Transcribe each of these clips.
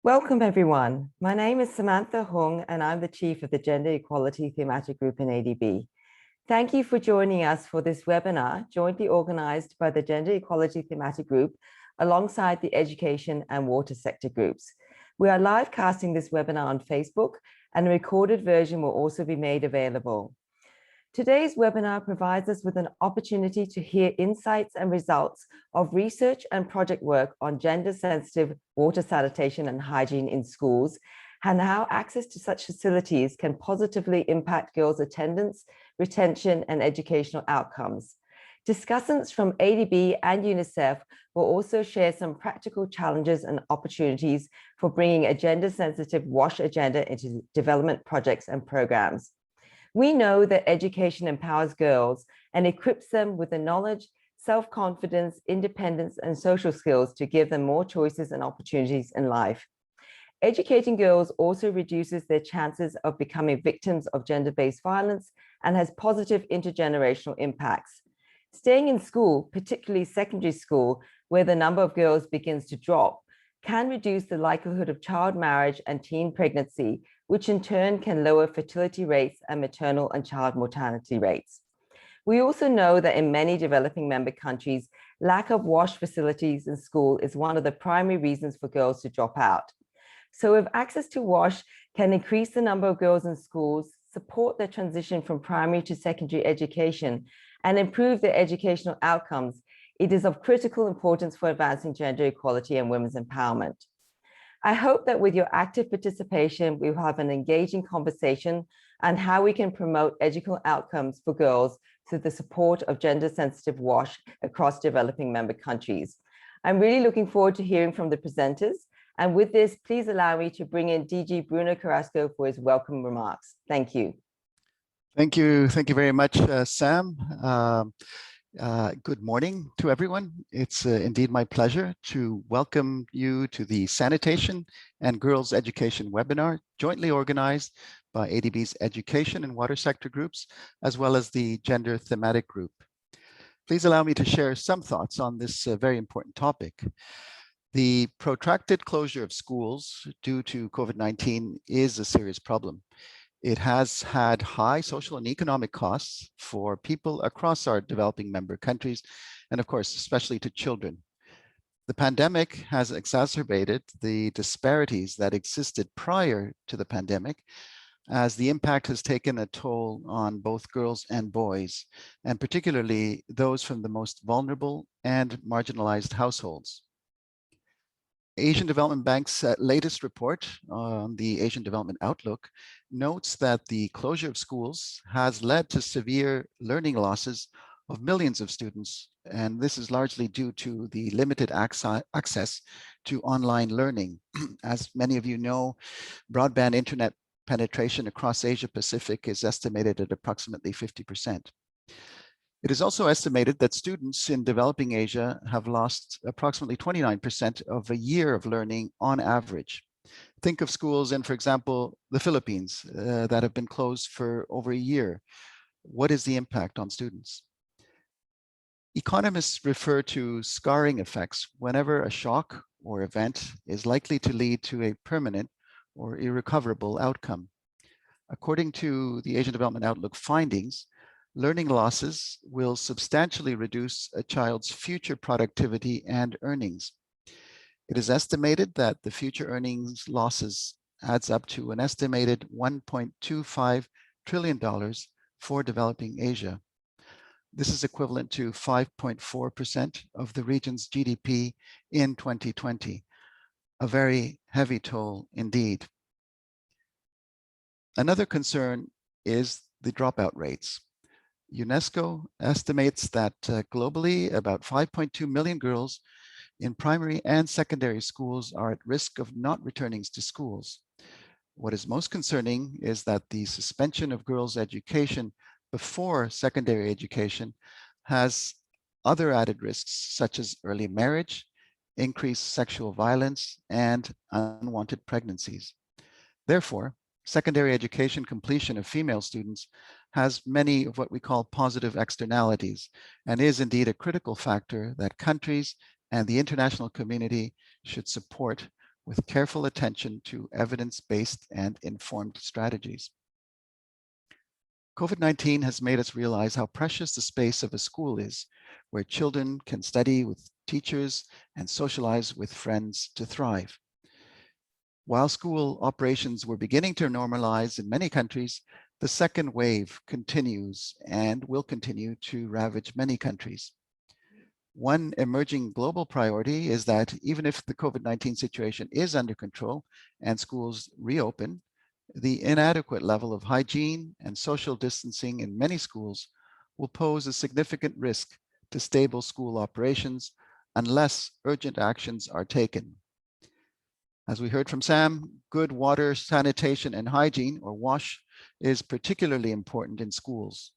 Welcome, everyone. My name is Samantha Hung, and I'm the Chief of the Gender Equality Thematic Group in ADB. Thank you for joining us for this webinar, jointly organized by the Gender Equality Thematic Group alongside the Education and Water sector groups. We are live casting this webinar on Facebook, and a recorded version will also be made available. Today's webinar provides us with an opportunity to hear insights and results of research and project work on gender-sensitive water, sanitation, and hygiene in schools, and how access to such facilities can positively impact girls' attendance, retention, and educational outcomes. Discussants from ADB and UNICEF will also share some practical challenges and opportunities for bringing a gender-sensitive WASH agenda into development projects and programs. We know that education empowers girls and equips them with the knowledge, self-confidence, independence, and social skills to give them more choices and opportunities in life. Educating girls also reduces their chances of becoming victims of gender-based violence and has positive intergenerational impacts. Staying in school, particularly secondary school, where the number of girls begins to drop, can reduce the likelihood of child marriage and teen pregnancy, which in turn can lower fertility rates and maternal and child mortality rates. We also know that in many developing member countries, lack of WASH facilities in school is one of the primary reasons for girls to drop out. So if access to WASH can increase the number of girls in schools, support their transition from primary to secondary education, and improve their educational outcomes, it is of critical importance for advancing gender equality and women's empowerment. I hope that with your active participation, we will have an engaging conversation on how we can promote educational outcomes for girls through the support of gender-sensitive WASH across developing member countries. I'm really looking forward to hearing from the presenters. And with this, please allow me to bring in DG Bruno Carrasco for his welcome remarks. Thank you. Thank you. Thank you very much, Sam. Good morning to everyone. It's indeed my pleasure to welcome you to the Sanitation and Girls Education webinar, jointly organized by ADB's Education and Water sector groups, as well as the Gender Thematic Group. Please allow me to share some thoughts on this very important topic. The protracted closure of schools due to COVID-19 is a serious problem. It has had high social and economic costs for people across our developing member countries, and of course, especially to children. The pandemic has exacerbated the disparities that existed prior to the pandemic, as the impact has taken a toll on both girls and boys, and particularly those from the most vulnerable and marginalized households. Asian Development Bank's latest report on the Asian Development Outlook notes that the closure of schools has led to severe learning losses of millions of students, and this is largely due to the limited access to online learning. As many of you know, broadband internet penetration across Asia Pacific is estimated at approximately 50%. It is also estimated that students in developing Asia have lost approximately 29% of a year of learning on average. Think of schools in, for example, the Philippines that have been closed for over a year. What is the impact on students? Economists refer to scarring effects whenever a shock or event is likely to lead to a permanent or irrecoverable outcome. According to the Asian Development Outlook findings, learning losses will substantially reduce a child's future productivity and earnings. It is estimated that the future earnings losses adds up to an estimated $1.25 trillion for developing Asia. This is equivalent to 5.4% of the region's GDP in 2020, a very heavy toll indeed. Another concern is the dropout rates. UNESCO estimates that globally, about 5.2 million girls in primary and secondary schools are at risk of not returning to schools. What is most concerning is that the suspension of girls' education before secondary education has other added risks, such as early marriage, increased sexual violence, and unwanted pregnancies. Therefore, secondary education completion of female students has many of what we call positive externalities, and is indeed a critical factor that countries and the international community should support with careful attention to evidence-based and informed strategies. COVID-19 has made us realize how precious the space of a school is, where children can study with teachers and socialize with friends to thrive. While school operations were beginning to normalize in many countries, the second wave continues and will continue to ravage many countries. One emerging global priority is that even if the COVID-19 situation is under control and schools reopen, the inadequate level of hygiene and social distancing in many schools will pose a significant risk to stable school operations unless urgent actions are taken. As we heard from Sam, good water, sanitation, and hygiene, or WASH, is particularly important in schools.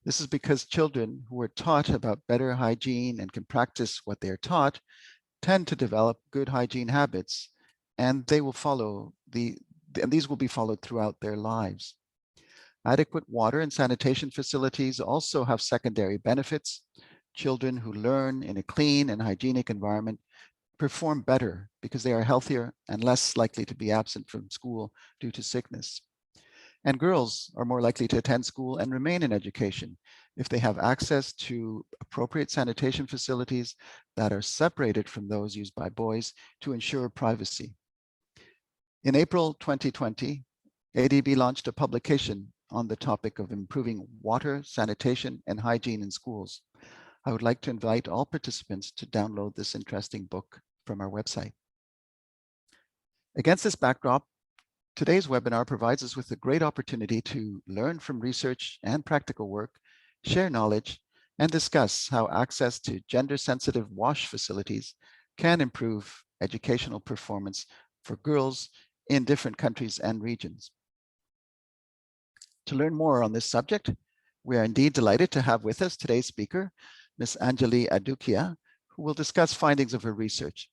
This is because children who are taught about better hygiene and can practice what they are taught tend to develop good hygiene habits, and they will follow and these will be followed throughout their lives. Adequate water and sanitation facilities also have secondary benefits. Children who learn in a clean and hygienic environment perform better because they are healthier and less likely to be absent from school due to sickness. And girls are more likely to attend school and remain in education if they have access to appropriate sanitation facilities that are separated from those used by boys to ensure privacy. In April 2020, ADB launched a publication on the topic of improving water, sanitation, and hygiene in schools. I would like to invite all participants to download this interesting book from our website. Against this backdrop, today's webinar provides us with a great opportunity to learn from research and practical work, share knowledge, and discuss how access to gender-sensitive WASH facilities can improve educational performance for girls in different countries and regions. To learn more on this subject, we are indeed delighted to have with us today's speaker, Ms. Anjali Adukia, who will discuss findings of her research.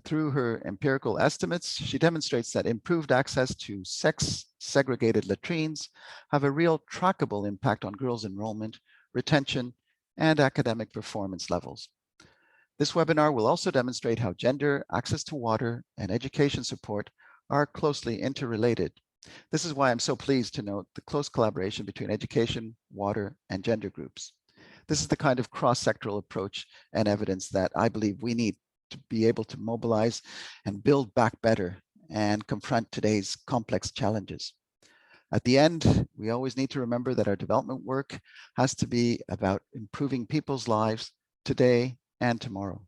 Through her empirical estimates, she demonstrates that improved access to sex-segregated latrines have a real trackable impact on girls' enrollment, retention, and academic performance levels. This webinar will also demonstrate how gender, access to water, and education support are closely interrelated. This is why I'm so pleased to note the close collaboration between education, water, and gender groups. This is the kind of cross-sectoral approach and evidence that I believe we need to be able to mobilize and build back better and confront today's complex challenges. At the end, we always need to remember that our development work has to be about improving people's lives today and tomorrow.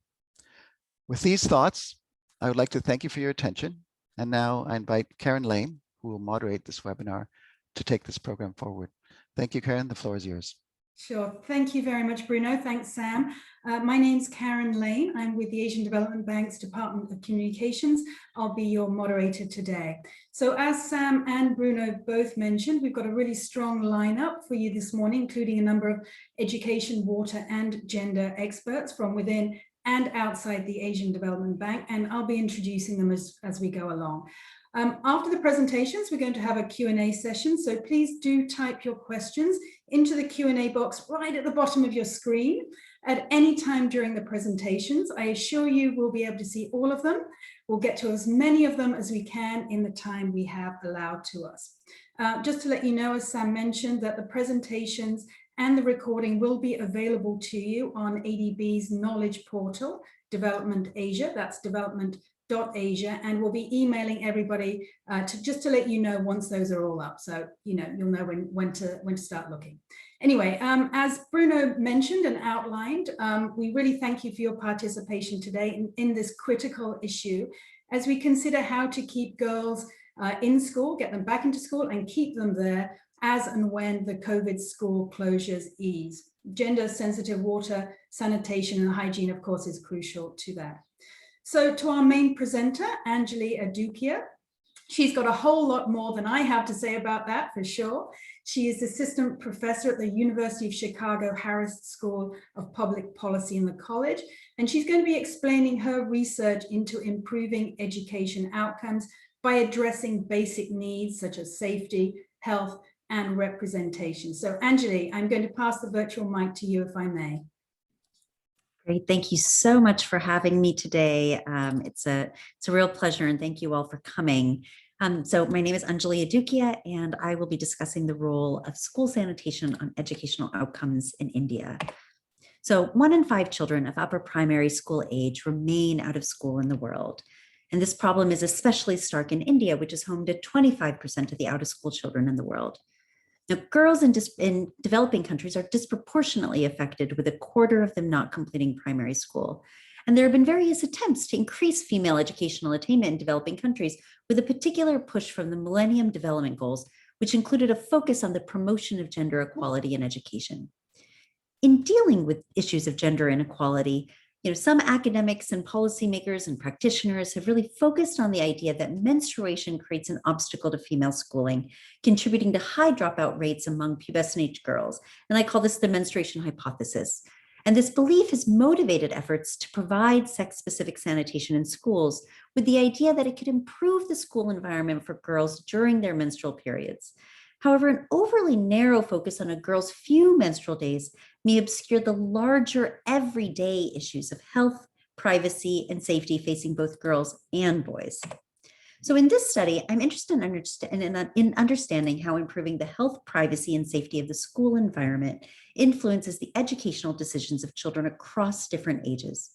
With these thoughts, I would like to thank you for your attention. And now I invite Karen Lane, who will moderate this webinar, to take this program forward. Thank you, Karen. The floor is yours. Sure. Thank you very much, Bruno. Thanks, Sam. My name's Karen Lane. I'm with the Asian Development Bank's Department of Communications. I'll be your moderator today. So as Sam and Bruno both mentioned, we've got a really strong lineup for you this morning, including a number of education, water, and gender experts from within and outside the Asian Development Bank, and I'll be introducing them as we go along. After the presentations, we're going to have a Q&A session, so please do type your questions into the Q&A box right at the bottom of your screen at any time during the presentations. I assure you we'll be able to see all of them. We'll get to as many of them as we can in the time we have allowed to us. Just to let you know, as Sam mentioned, that the presentations and the recording will be available to you on ADB's knowledge portal, Development Asia, that's development.asia, and we'll be emailing everybody just to let you know once those are all up, so you'll know when to start looking. Anyway, as Bruno mentioned and outlined, we really thank you for your participation today in this critical issue as we consider how to keep girls in school, get them back into school, and keep them there as and when the COVID school closures ease. Gender-sensitive water, sanitation, and hygiene, of course, is crucial to that. So to our main presenter, Anjali Adukia. She's got a whole lot more than I have to say about that, for sure. She is assistant professor at the University of Chicago Harris School of Public Policy in the college, and she's going to be explaining her research into improving education outcomes by addressing basic needs such as safety, health, and representation. So Anjali, I'm going to pass the virtual mic to you if I may. Great. Thank you so much for having me today. It's a real pleasure, and thank you all for coming. So my name is Anjali Adukia, and I will be discussing the role of school sanitation on educational outcomes in India. So 1 in 5 children of upper primary school age remain out of school in the world. And this problem is especially stark in India, which is home to 25% of the out of school children in the world. Now, girls in developing countries are disproportionately affected, with 1/4 of them not completing primary school. And there have been various attempts to increase female educational attainment in developing countries, with a particular push from the Millennium Development Goals, which included a focus on the promotion of gender equality in education. In dealing with issues of gender inequality, some academics and policymakers and practitioners have really focused on the idea that menstruation creates an obstacle to female schooling, contributing to high dropout rates among pubescent age girls. And I call this the menstruation hypothesis. And this belief has motivated efforts to provide sex-specific sanitation in schools, with the idea that it could improve the school environment for girls during their menstrual periods. However, an overly narrow focus on a girl's few menstrual days may obscure the larger everyday issues of health, privacy, and safety facing both girls and boys. So in this study, I'm interested in understanding how improving the health, privacy, and safety of the school environment influences the educational decisions of children across different ages.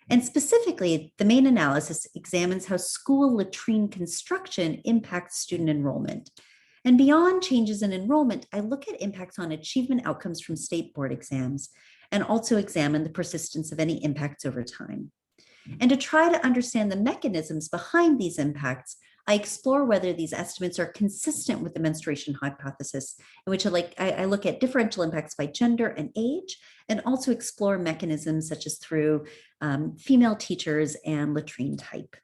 And specifically, the main analysis examines how school latrine construction impacts student enrollment. And beyond changes in enrollment, I look at impacts on achievement outcomes from state board exams, and also examine the persistence of any impacts over time. And to try to understand the mechanisms behind these impacts, I explore whether these estimates are consistent with the menstruation hypothesis, in which I look at differential impacts by gender and age, and also explore mechanisms such as through female teachers and latrine type.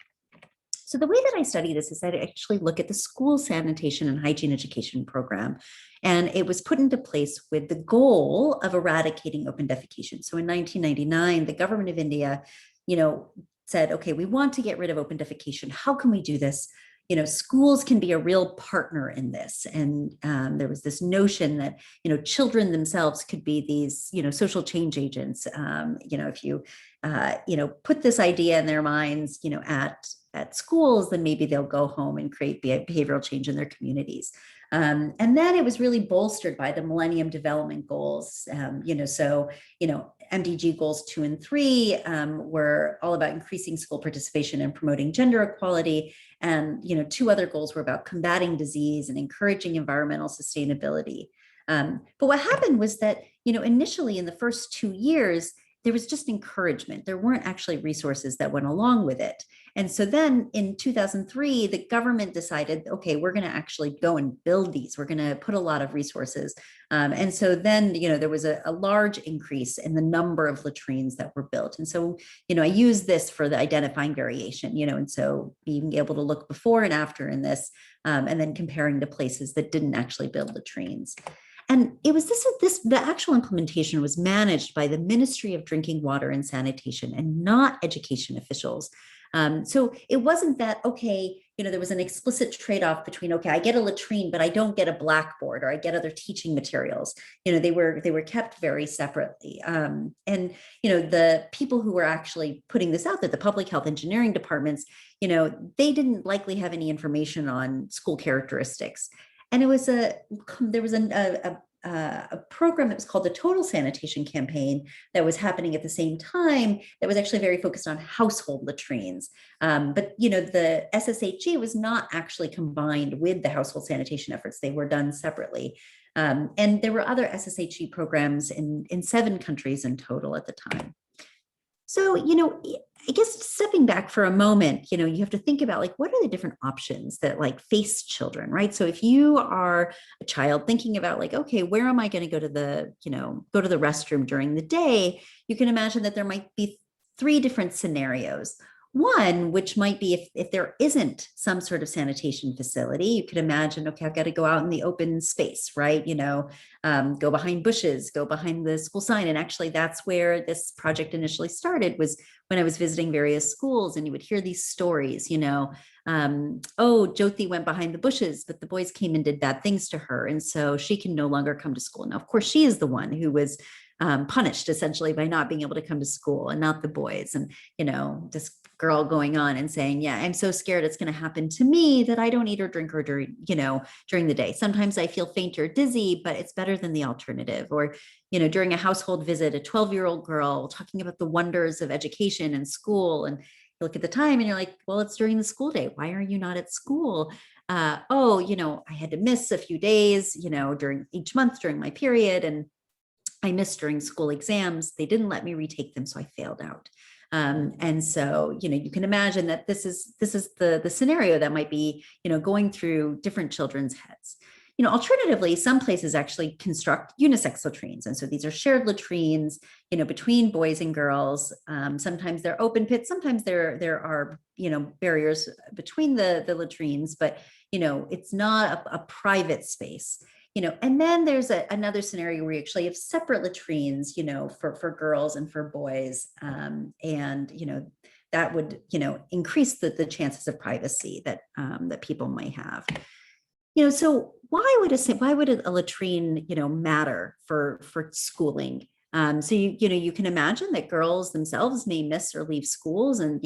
So the way that I study this is that I actually look at the school sanitation and hygiene education program, and it was put into place with the goal of eradicating open defecation. So in 1999, the government of India, said, okay, we want to get rid of open defecation. How can we do this? Schools can be a real partner in this. And there was this notion that, children themselves could be these, social change agents. If you, put this idea in their minds, at schools, then maybe they'll go home and create behavioral change in their communities. And then it was really bolstered by the Millennium Development Goals. MDG goals 2 and 3 were all about increasing school participation and promoting gender equality. And, 2 other goals were about combating disease and encouraging environmental sustainability. But what happened was that, initially in the first 2 years, there was just encouragement. There weren't actually resources that went along with it. And so then in 2003, the government decided, okay, we're going to actually go and build these. We're going to put a lot of resources. And so then, there was a large increase in the number of latrines that were built. And so, I use this for the identifying variation, and so being able to look before and after in this, and then comparing to places that didn't actually build latrines. And it was the actual implementation was managed by the Ministry of Drinking Water and Sanitation, and not education officials. So it wasn't that, okay, there was an explicit trade-off between, okay, I get a latrine, but I don't get a blackboard, or I get other teaching materials. They were kept very separately. And, the people who were actually putting this out there, the public health engineering departments, they didn't likely have any information on school characteristics. And there was a program that was called the Total Sanitation Campaign that was happening at the same time, that was actually very focused on household latrines. But the SSHE was not actually combined with the household sanitation efforts. They were done separately. And there were other SSHE programs in 7 countries in total at the time. So, I guess stepping back for a moment, you have to think about what are the different options that face children, right? So if you are a child thinking about okay, where am I going to go to the restroom during the day? You can imagine that there might be 3 different scenarios. One, which might be if there isn't some sort of sanitation facility, you could imagine, okay, I've got to go out in the open space, right? Go behind bushes, go behind the school sign. And actually that's where this project initially started, was when I was visiting various schools, and you would hear these stories, oh, Jyoti went behind the bushes, but the boys came and did bad things to her. And so she can no longer come to school. Now, of course, she is the one who was punished essentially by not being able to come to school, and not the boys. And, this girl going on and saying, yeah, I'm so scared it's going to happen to me that I don't eat or drink or during the day. Sometimes I feel faint or dizzy, but it's better than the alternative. Or, during a household visit, a 12-year-old girl talking about the wonders of education and school. And you look at the time and you're like, well, it's during the school day. Why are you not at school? I had to miss a few days, during each month during my period. And I missed during school exams. They didn't let me retake them, so I failed out. And so, you can imagine that this is the scenario that might be, going through different children's heads. Alternatively, some places actually construct unisex latrines. And so these are shared latrines, between boys and girls. Sometimes they're open pits, sometimes there are, barriers between the latrines, but, it's not a private space. And then there's another scenario where you actually have separate latrines, for girls and for boys. That would, increase the chances of privacy that people might have. So why would a latrine, matter for schooling? So you can imagine that girls themselves may miss or leave schools, and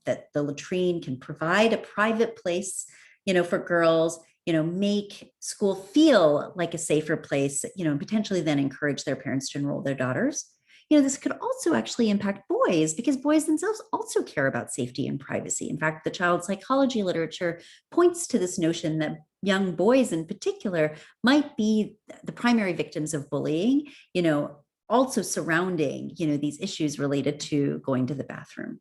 that the latrine can provide a private place, for girls, make school feel like a safer place, and potentially then encourage their parents to enroll their daughters. This could also actually impact boys, because boys themselves also care about safety and privacy. In fact, the child psychology literature points to this notion that young boys in particular might be the primary victims of bullying, also surrounding, these issues related to going to the bathroom.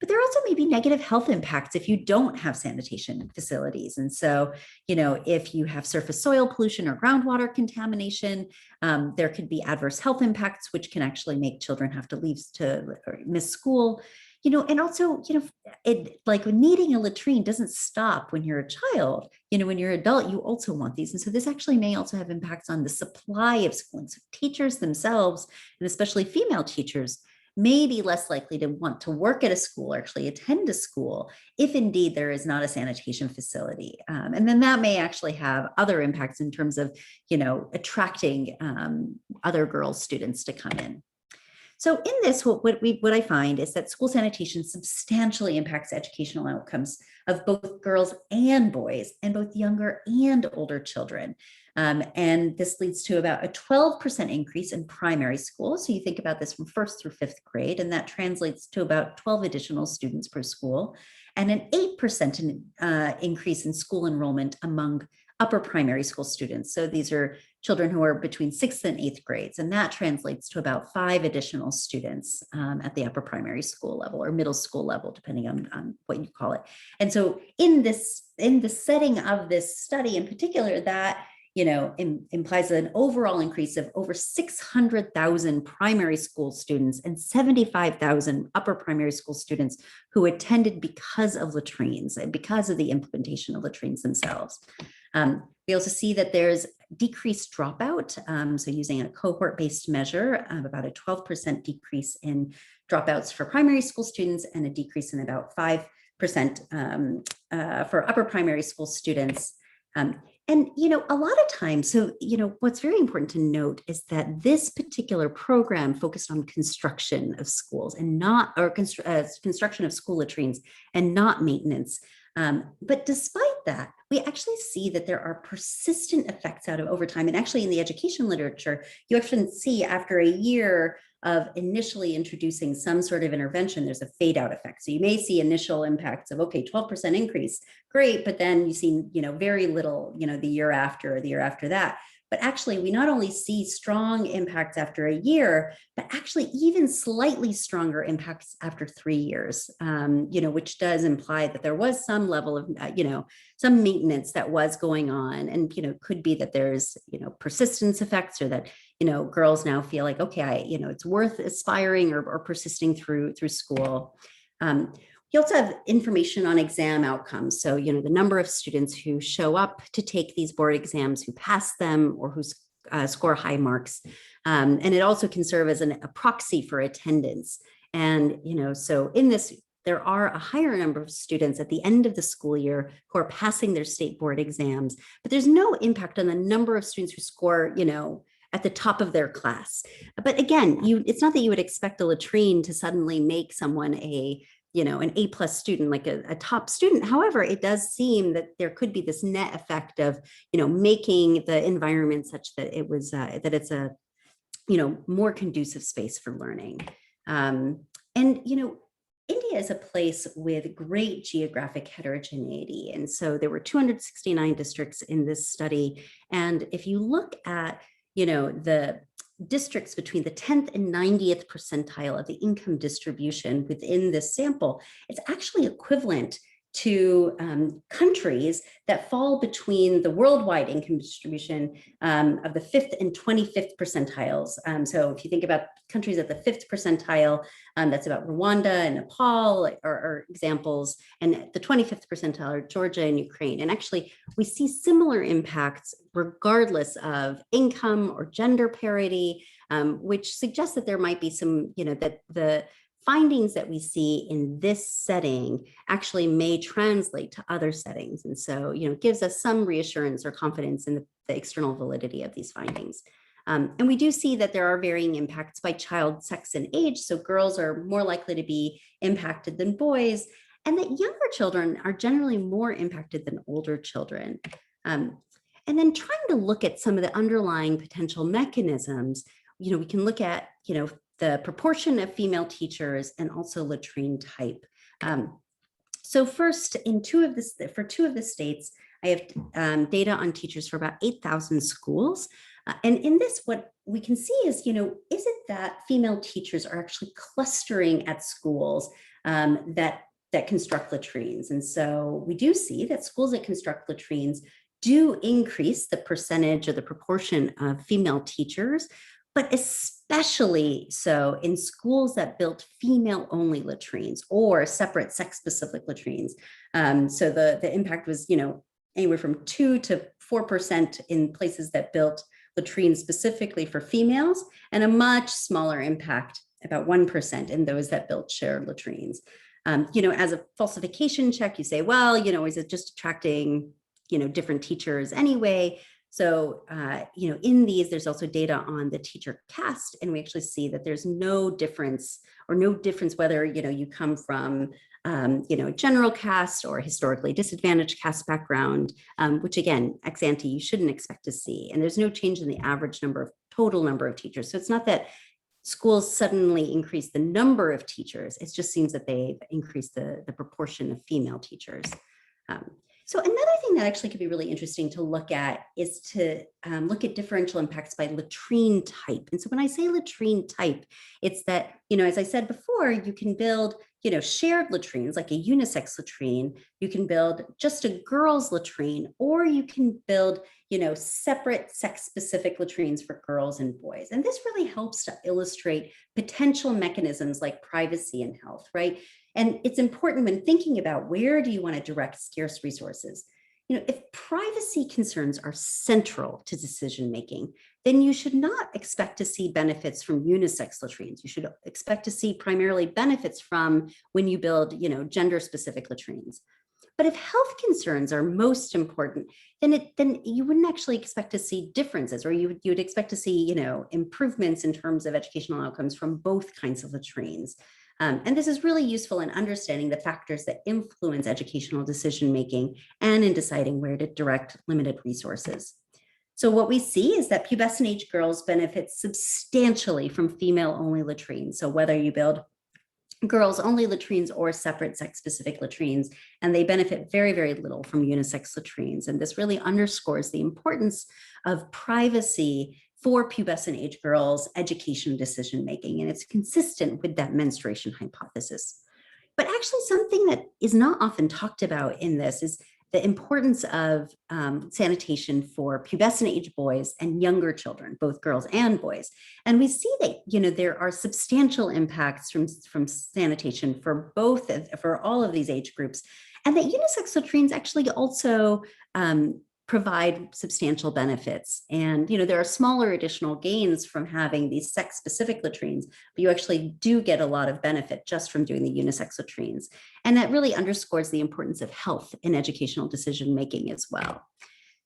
But there also may be negative health impacts if you don't have sanitation facilities. And so, if you have surface soil pollution or groundwater contamination, there could be adverse health impacts, which can actually make children have to leave or miss school. And also, needing a latrine doesn't stop when you're a child. When you're an adult, you also want these. And so this actually may also have impacts on the supply of schooling. So teachers themselves, and especially female teachers, may be less likely to want to work at a school or actually attend a school if indeed there is not a sanitation facility. And then that may actually have other impacts in terms of, attracting other girls, students to come in. So in this, what I find is that school sanitation substantially impacts educational outcomes of both girls and boys, and both younger and older children. And this leads to about a 12% increase in primary school. So you think about this from 1st through 5th grade, and that translates to about 12 additional students per school, and an 8% increase in school enrollment among upper primary school students. So these are children who are between 6th and 8th grades, and that translates to about 5 additional students at the upper primary school level or middle school level, depending on what you call it. And so in the setting of this study in particular, that implies an overall increase of over 600,000 primary school students and 75,000 upper primary school students who attended because of latrines and because of the implementation of latrines themselves. We also see that there's decreased dropout. So using a cohort-based measure, about a 12% decrease in dropouts for primary school students, and a decrease in about 5% for upper primary school students. And, a lot of times, so, what's very important to note is that this particular program focused on construction of schools and not, or construction of school latrines and not maintenance. But despite that, we actually see that there are persistent effects out of over time. And actually in the education literature, you often see after a year of initially introducing some sort of intervention, there's a fade out effect. So you may see initial impacts of, okay, 12% increase, great, but then you see, very little, the year after or the year after that. But actually, we not only see strong impacts after a year, but actually even slightly stronger impacts after 3 years, which does imply that there was some level of, some maintenance that was going on. And, could be that there's, persistence effects, or that, girls now feel like, okay, it's worth aspiring or persisting through school. You also have information on exam outcomes. So, the number of students who show up to take these board exams, who pass them, or who score high marks. And it also can serve as a proxy for attendance. And, so in this, there are a higher number of students at the end of the school year who are passing their state board exams, but there's no impact on the number of students who score, at the top of their class. But again, it's not that you would expect a latrine to suddenly make someone an A+ student, like a top student. However, it does seem that there could be this net effect of, making the environment such that it was, that it's a, more conducive space for learning. India is a place with great geographic heterogeneity. And so there were 269 districts in this study. And if you look at, the districts between the 10th and 90th percentile of the income distribution within this sample, it's actually equivalent to countries that fall between the worldwide income distribution of the 5th and 25th percentiles. So if you think about countries at the 5th percentile, that's about Rwanda and Nepal are examples, and at the 25th percentile are Georgia and Ukraine. And actually, we see similar impacts regardless of income or gender parity, which suggests that there might be some, that the findings that we see in this setting actually may translate to other settings. And so, it gives us some reassurance or confidence in the external validity of these findings. And we do see that there are varying impacts by child, sex, and age. So girls are more likely to be impacted than boys, and that younger children are generally more impacted than older children. And then trying to look at some of the underlying potential mechanisms, we can look at, the proportion of female teachers and also latrine type. So first, for two of the states, I have data on teachers for about 8,000 schools. And in this, what we can see is, is it that female teachers are actually clustering at schools that construct latrines? And so we do see that schools that construct latrines do increase the percentage or the proportion of female teachers, but especially so in schools that built female-only latrines or separate sex-specific latrines. So the impact was, anywhere from 2 to 4% in places that built latrines specifically for females, and a much smaller impact, about 1%, in those that built shared latrines. As a falsification check, you say, well, is it just attracting, different teachers anyway? So, in these, there's also data on the teacher caste, and we actually see that there's no difference whether, you come from, general caste or historically disadvantaged caste background, which again, ex ante, you shouldn't expect to see. And there's no change in the average total number of teachers. So it's not that schools suddenly increase the number of teachers. It just seems that they've increased the proportion of female teachers. So another thing that actually could be really interesting to look at is to look at differential impacts by latrine type. And so when I say latrine type, it's that, as I said before, you can build, shared latrines like a unisex latrine. You can build just a girls' latrine, or you can build, separate sex-specific latrines for girls and boys. And this really helps to illustrate potential mechanisms like privacy and health, right? And it's important when thinking about where do you want to direct scarce resources. If privacy concerns are central to decision-making, then you should not expect to see benefits from unisex latrines. You should expect to see primarily benefits from when you build, gender-specific latrines. But if health concerns are most important, then you wouldn't actually expect to see differences, or you would expect to see, improvements in terms of educational outcomes from both kinds of latrines. And this is really useful in understanding the factors that influence educational decision-making and in deciding where to direct limited resources. So what we see is that pubescent age girls benefit substantially from female-only latrines. So whether you build girls-only latrines or separate sex-specific latrines, and they benefit very, very little from unisex latrines. And this really underscores the importance of privacy for pubescent age girls' education decision-making, and it's consistent with that menstruation hypothesis. But actually, something that is not often talked about in this is the importance of sanitation for pubescent age boys and younger children, both girls and boys. And we see that, there are substantial impacts from sanitation for all of these age groups, and that unisex latrines actually also provide substantial benefits. And, there are smaller additional gains from having these sex-specific latrines, but you actually do get a lot of benefit just from doing the unisex latrines. And that really underscores the importance of health in educational decision-making as well.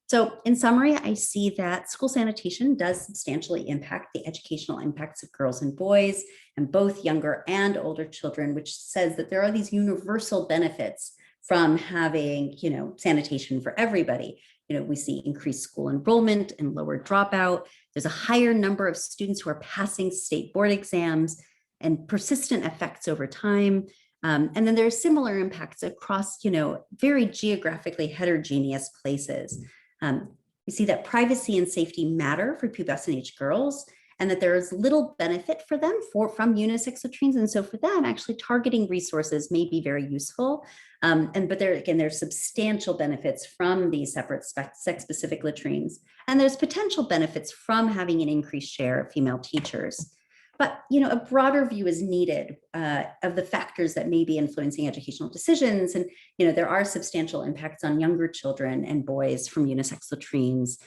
So in summary, I see that school sanitation does substantially impact the educational impacts of girls and boys, and both younger and older children, which says that there are these universal benefits from having, sanitation for everybody. We see increased school enrollment and lower dropout. There's a higher number of students who are passing state board exams and persistent effects over time. And then there are similar impacts across, very geographically heterogeneous places. We see that privacy and safety matter for pubescent age girls, and that there is little benefit for them from unisex latrines. And so for them, actually targeting resources may be very useful. But there's substantial benefits from these separate sex-specific latrines. And there's potential benefits from having an increased share of female teachers. But a broader view is needed of the factors that may be influencing educational decisions. And there are substantial impacts on younger children and boys from unisex latrines,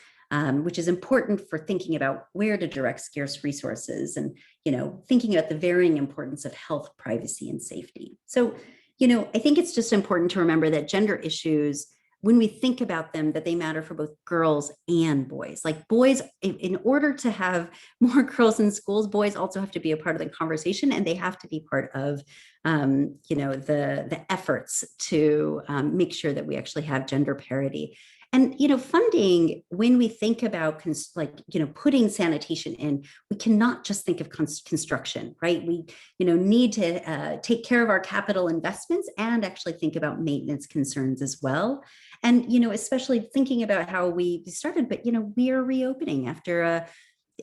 which is important for thinking about where to direct scarce resources and thinking about the varying importance of health, privacy, and safety. So I think it's just important to remember that gender issues, when we think about them, that they matter for both girls and boys. Like boys, in order to have more girls in schools, boys also have to be a part of the conversation, and they have to be part of, the efforts to make sure that we actually have gender parity. And, funding, when we think about putting sanitation in, we cannot just think of construction, right? We, need to take care of our capital investments and actually think about maintenance concerns as well. And, especially thinking about how we started, but, we are reopening after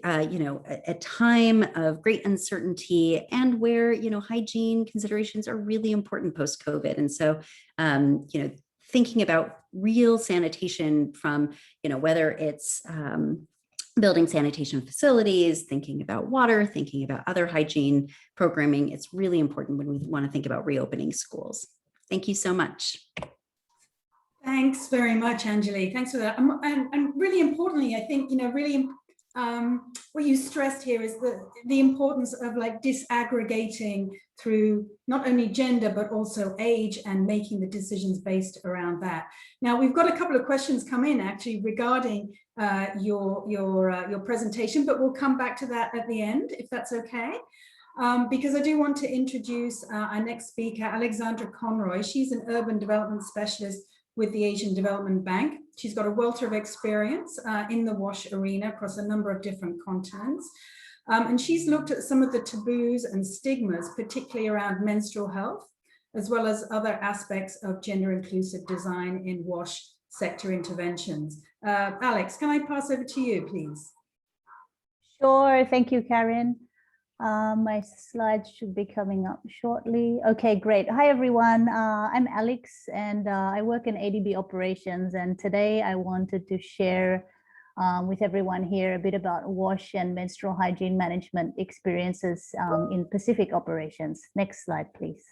a time of great uncertainty, and where, hygiene considerations are really important post-COVID. And so, thinking about real sanitation from, whether it's building sanitation facilities, thinking about water, thinking about other hygiene programming, it's really important when we want to think about reopening schools. Thank you so much. Thanks very much, Anjali. Thanks for that. And really importantly, I think, what you stressed here is the importance of disaggregating through not only gender, but also age, and making the decisions based around that. Now, we've got a couple of questions come in actually regarding your presentation, but we'll come back to that at the end, if that's okay. Because I do want to introduce our next speaker, Alexandra Conroy. She's an urban development specialist with the Asian Development Bank. She's got a wealth of experience in the WASH arena across a number of different continents. And she's looked at some of the taboos and stigmas, particularly around menstrual health, as well as other aspects of gender inclusive design in WASH sector interventions. Alex, can I pass over to you, please? Sure, thank you, Karen. My slides should be coming up shortly. Okay, great. Hi, everyone. I'm Alex, and I work in ADB operations. And today I wanted to share with everyone here a bit about WASH and menstrual hygiene management experiences in Pacific operations. Next slide, please.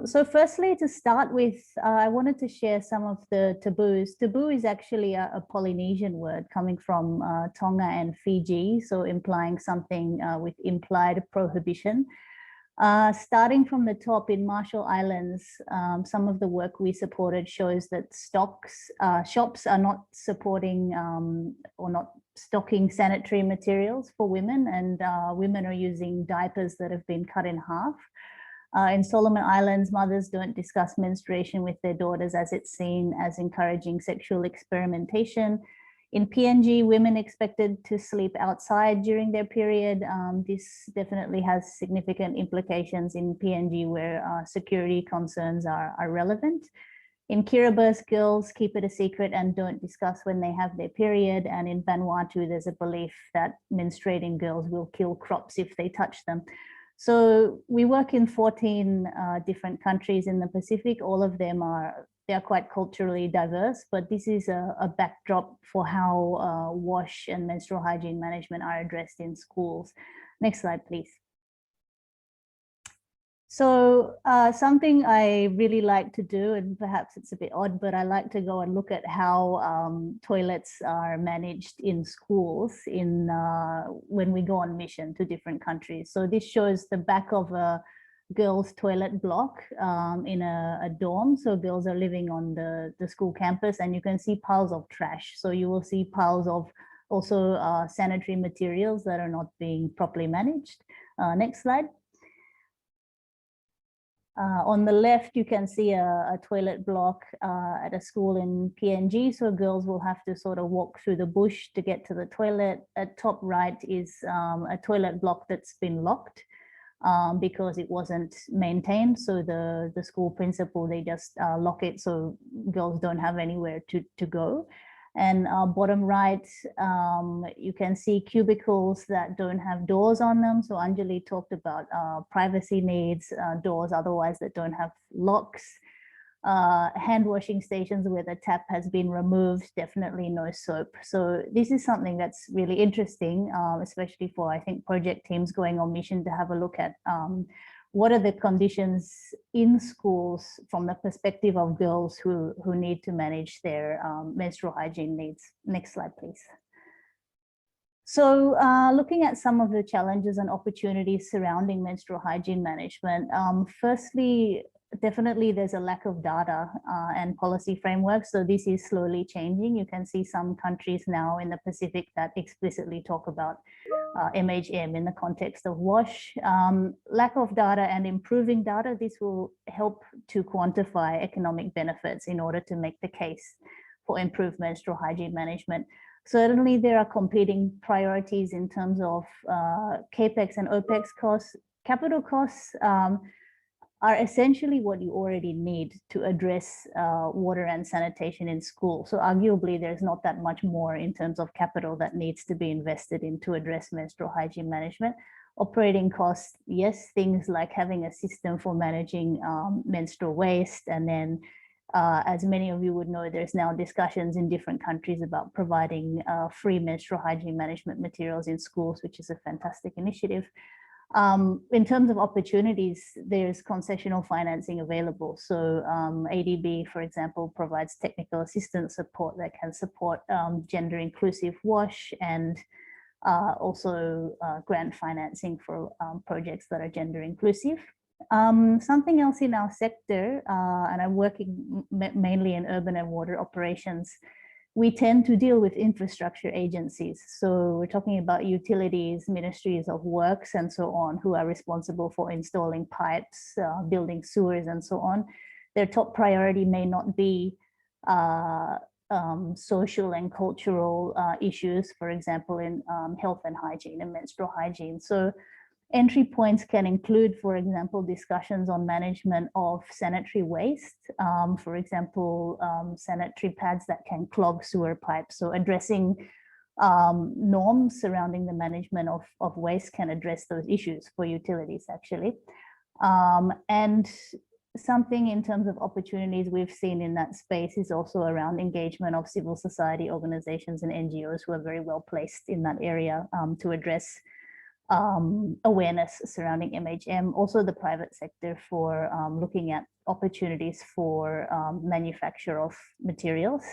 So firstly, to start with, I wanted to share some of the taboos. Taboo is actually a Polynesian word coming from Tonga and Fiji, so implying something with implied prohibition. Starting from the top in Marshall Islands, some of the work we supported shows that shops are not supporting or not stocking sanitary materials for women, and women are using diapers that have been cut in half. In Solomon Islands, mothers don't discuss menstruation with their daughters as it's seen as encouraging sexual experimentation. In PNG, women expected to sleep outside during their period. This definitely has significant implications in PNG where security concerns are relevant. In Kiribati, girls keep it a secret and don't discuss when they have their period. And in Vanuatu, there's a belief that menstruating girls will kill crops if they touch them. So we work in 14 different countries in the Pacific. All of them they're quite culturally diverse, but this is a backdrop for how WASH and menstrual hygiene management are addressed in schools. Next slide, please. So something I really like to do, and perhaps it's a bit odd, but I like to go and look at how toilets are managed in schools when we go on mission to different countries. So this shows the back of a girls' toilet block in a dorm. So girls are living on the school campus, and you can see piles of trash. So you will see piles of also sanitary materials that are not being properly managed. Next slide. On the left, you can see a toilet block at a school in PNG. So girls will have to sort of walk through the bush to get to the toilet. At top right is a toilet block that's been locked because it wasn't maintained. So the school principal, they just lock it so girls don't have anywhere to go. And bottom right, you can see cubicles that don't have doors on them. So Anjali talked about privacy needs, doors otherwise that don't have locks, hand washing stations where the tap has been removed, definitely no soap. So this is something that's really interesting, especially for, I think, project teams going on mission to have a look at what are the conditions in schools from the perspective of girls who need to manage their menstrual hygiene needs. Next slide, please. So looking at some of the challenges and opportunities surrounding menstrual hygiene management, firstly, definitely there's a lack of data and policy frameworks. So this is slowly changing. You can see some countries now in the Pacific that explicitly talk about MHM in the context of WASH. Lack of data and improving data, this will help to quantify economic benefits in order to make the case for improved menstrual hygiene management. Certainly there are competing priorities in terms of CAPEX and OPEX costs. Capital costs are essentially what you already need to address water and sanitation in school. So arguably there's not that much more in terms of capital that needs to be invested in to address menstrual hygiene management. Operating costs, yes, things like having a system for managing menstrual waste. And then as many of you would know, there's now discussions in different countries about providing free menstrual hygiene management materials in schools, which is a fantastic initiative. In terms of opportunities, there's concessional financing available. So ADB, for example, provides technical assistance support that can support gender inclusive WASH and also grant financing for projects that are gender inclusive. Something else in our sector, and I'm working mainly in urban and water operations, we tend to deal with infrastructure agencies. So we're talking about utilities, ministries of works, and so on, who are responsible for installing pipes, building sewers, and so on. Their top priority may not be social and cultural issues, for example, in health and hygiene and menstrual hygiene. So entry points can include, for example, discussions on management of sanitary waste. For example, sanitary pads that can clog sewer pipes. So addressing norms surrounding the management of waste can address those issues for utilities, actually. And something in terms of opportunities we've seen in that space is also around engagement of civil society organizations and NGOs who are very well placed in that area to address awareness surrounding MHM, also the private sector for looking at opportunities for manufacture of materials.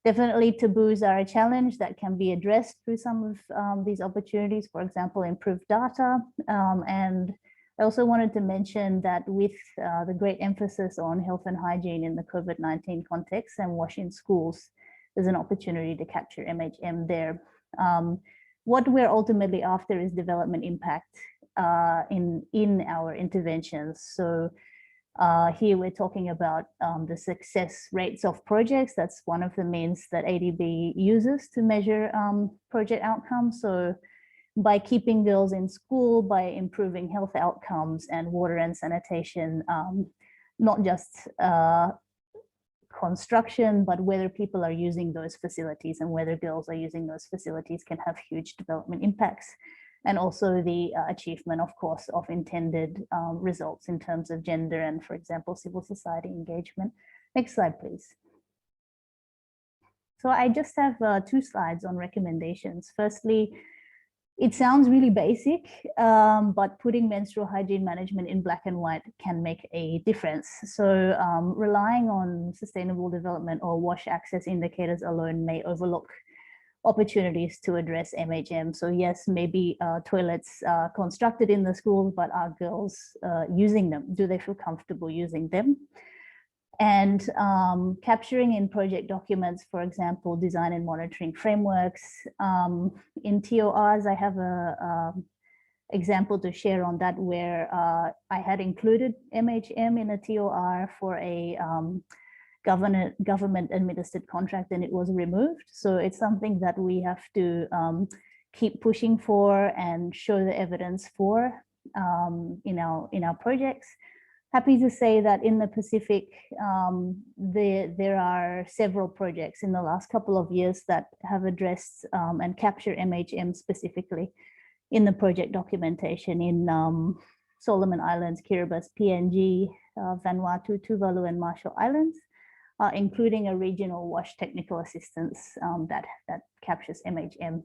Definitely taboos are a challenge that can be addressed through some of these opportunities, for example, improved data. And I also wanted to mention that with the great emphasis on health and hygiene in the COVID-19 context and WASH in schools, there's an opportunity to capture MHM there. What we're ultimately after is development impact in our interventions. So here we're talking about the success rates of projects. That's one of the means that ADB uses to measure project outcomes. So by keeping girls in school, by improving health outcomes and water and sanitation, not just construction, but whether people are using those facilities and whether girls are using those facilities can have huge development impacts. And also the achievement, of course, of intended results in terms of gender and, for example, civil society engagement. Next slide, please. So I just have 2 slides on recommendations. Firstly, it sounds really basic, but putting menstrual hygiene management in black and white can make a difference. So relying on sustainable development or WASH access indicators alone may overlook opportunities to address MHM. So yes, maybe toilets are constructed in the schools, but are girls using them? Do they feel comfortable using them? And capturing in project documents, for example, design and monitoring frameworks. In TORs, I have a example to share on that, where I had included MHM in a TOR for a government administered contract, and it was removed. So it's something that we have to keep pushing for and show the evidence for in our projects. Happy to say that in the Pacific, there are several projects in the last couple of years that have addressed and captured MHM specifically in the project documentation in Solomon Islands, Kiribati, PNG, Vanuatu, Tuvalu, and Marshall Islands, including a regional WASH technical assistance that captures MHM.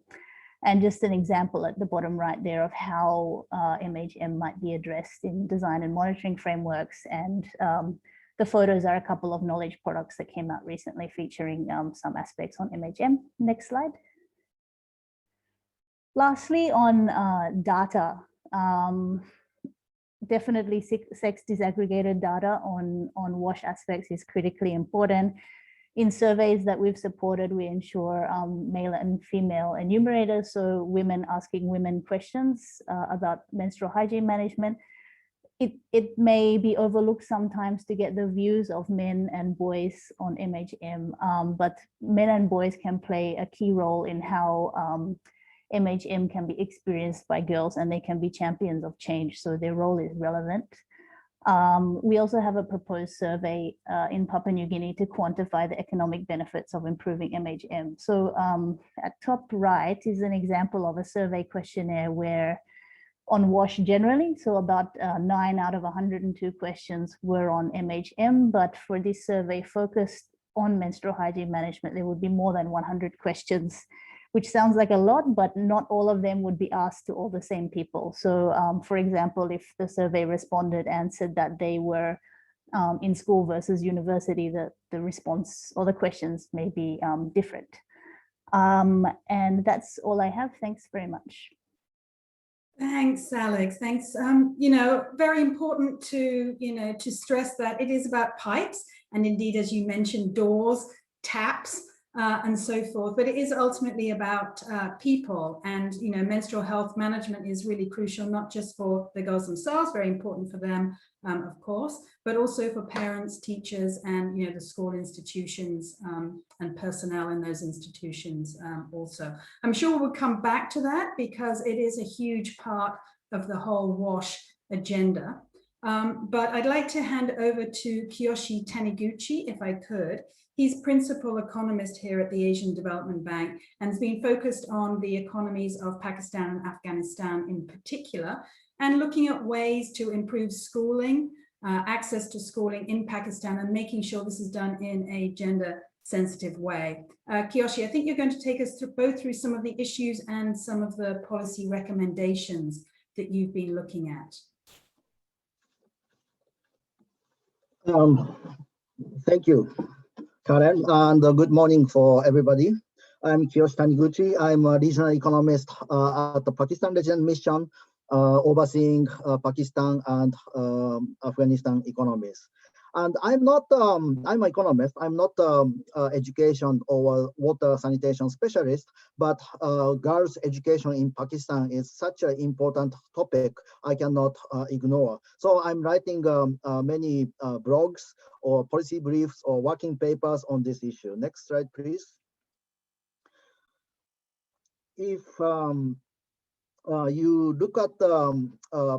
And just an example at the bottom right there of how MHM might be addressed in design and monitoring frameworks. And the photos are a couple of knowledge products that came out recently featuring some aspects on MHM. Next slide. Lastly, on data, definitely sex disaggregated data on WASH aspects is critically important. In surveys that we've supported, we ensure male and female enumerators, so women asking women questions about menstrual hygiene management. It may be overlooked sometimes to get the views of men and boys on MHM, but men and boys can play a key role in how MHM can be experienced by girls, and they can be champions of change, so their role is relevant. We also have a proposed survey in Papua New Guinea to quantify the economic benefits of improving MHM. So at top right is an example of a survey questionnaire where on WASH generally, so about 9 out of 102 questions were on MHM, but for this survey focused on menstrual hygiene management, there would be more than 100 questions, which sounds like a lot, but not all of them would be asked to all the same people. So for example, if the survey responded and said that they were in school versus university, the response or the questions may be different. And that's all I have. Thanks very much. Thanks, Alex. Thanks. Very important to, to stress that it is about pipes, and indeed, as you mentioned, doors, taps, and so forth, but it is ultimately about people, and menstrual health management is really crucial, not just for the girls themselves, very important for them, of course, but also for parents, teachers, and the school institutions and personnel in those institutions also. I'm sure we'll come back to that because it is a huge part of the whole WASH agenda. But I'd like to hand over to Kiyoshi Taniguchi, if I could. He's principal economist here at the Asian Development Bank and has been focused on the economies of Pakistan and Afghanistan in particular, and looking at ways to improve schooling, access to schooling in Pakistan, and making sure this is done in a gender-sensitive way. Kiyoshi, I think you're going to take us both through some of the issues and some of the policy recommendations that you've been looking at. Thank you, Karen, and good morning for everybody. I'm Kiyoshi Taniguchi. I'm a regional economist at the Pakistan Regional Mission, overseeing Pakistan and Afghanistan economies. And I'm an economist. I'm not education or water sanitation specialist, but girls' education in Pakistan is such an important topic I cannot ignore. So I'm writing many blogs or policy briefs or working papers on this issue. Next slide, please. If you look at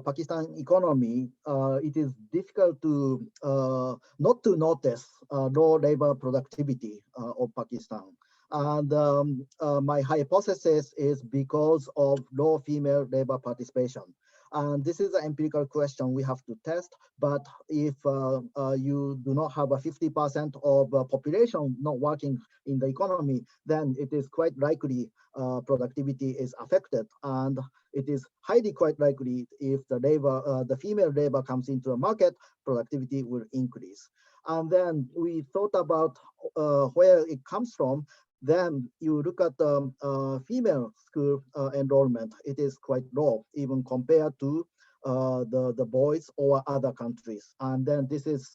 Pakistan economy, it is difficult to not to notice low labor productivity of Pakistan. And my hypothesis is because of low female labor participation. And this is an empirical question we have to test. But if you do not have a 50% of population not working in the economy, then it is quite likely productivity is affected. And it is highly quite likely if the female labor comes into the market, productivity will increase. And then we thought about where it comes from. Then you look at the female school enrollment, it is quite low, even compared to the boys or other countries. And then this is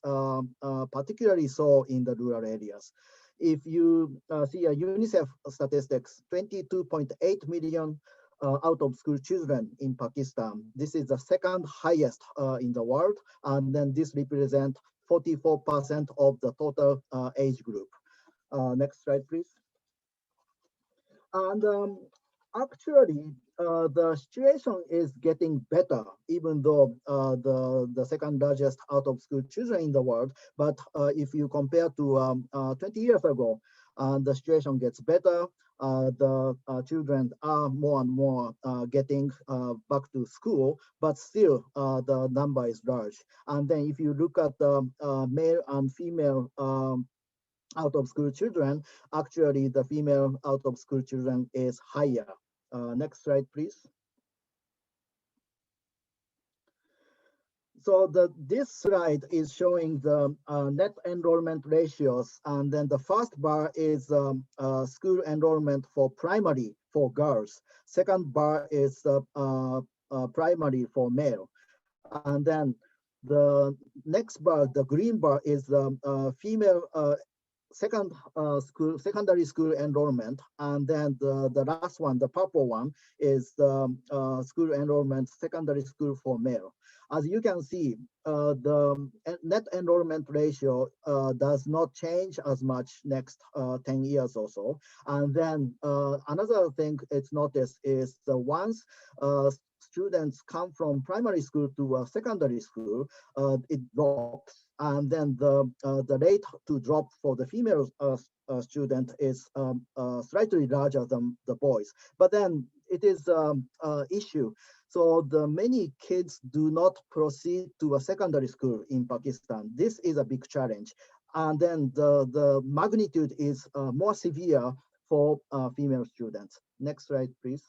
particularly so in the rural areas. If you see a UNICEF statistics, 22.8 million out of school children in Pakistan. This is the second highest in the world. And then this represents 44% of the total age group. Next slide, please. And actually, the situation is getting better, even though the second largest out of school children in the world. But if you compare to 20 years ago, the situation gets better. The children are more and more getting back to school, but still the number is large. And then if you look at the male and female out of school children, actually the female out of school children is higher. Next slide, please. So this slide is showing the net enrollment ratios, and then the first bar is school enrollment for primary for girls. Second bar is primary for male, and then the next bar, the green bar, is the female secondary school enrollment, and then the last one, the purple one, is the school enrollment secondary school for male. As you can see, the net enrollment ratio does not change as much next 10 years or so. And then another thing it's noticed is once students come from primary school to secondary school, it drops. And then the rate to drop for the female student is slightly larger than the boys. But then it is an issue. So many kids do not proceed to a secondary school in Pakistan. This is a big challenge. And then the magnitude is more severe for female students. Next slide, please.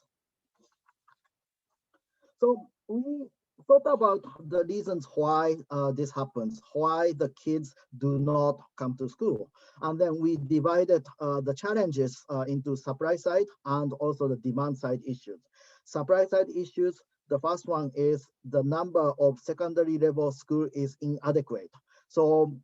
So we thought about the reasons why this happens, why the kids do not come to school. And then we divided the challenges into supply side and also the demand side issues. Supply side issues, the first one is the number of secondary level school is inadequate. So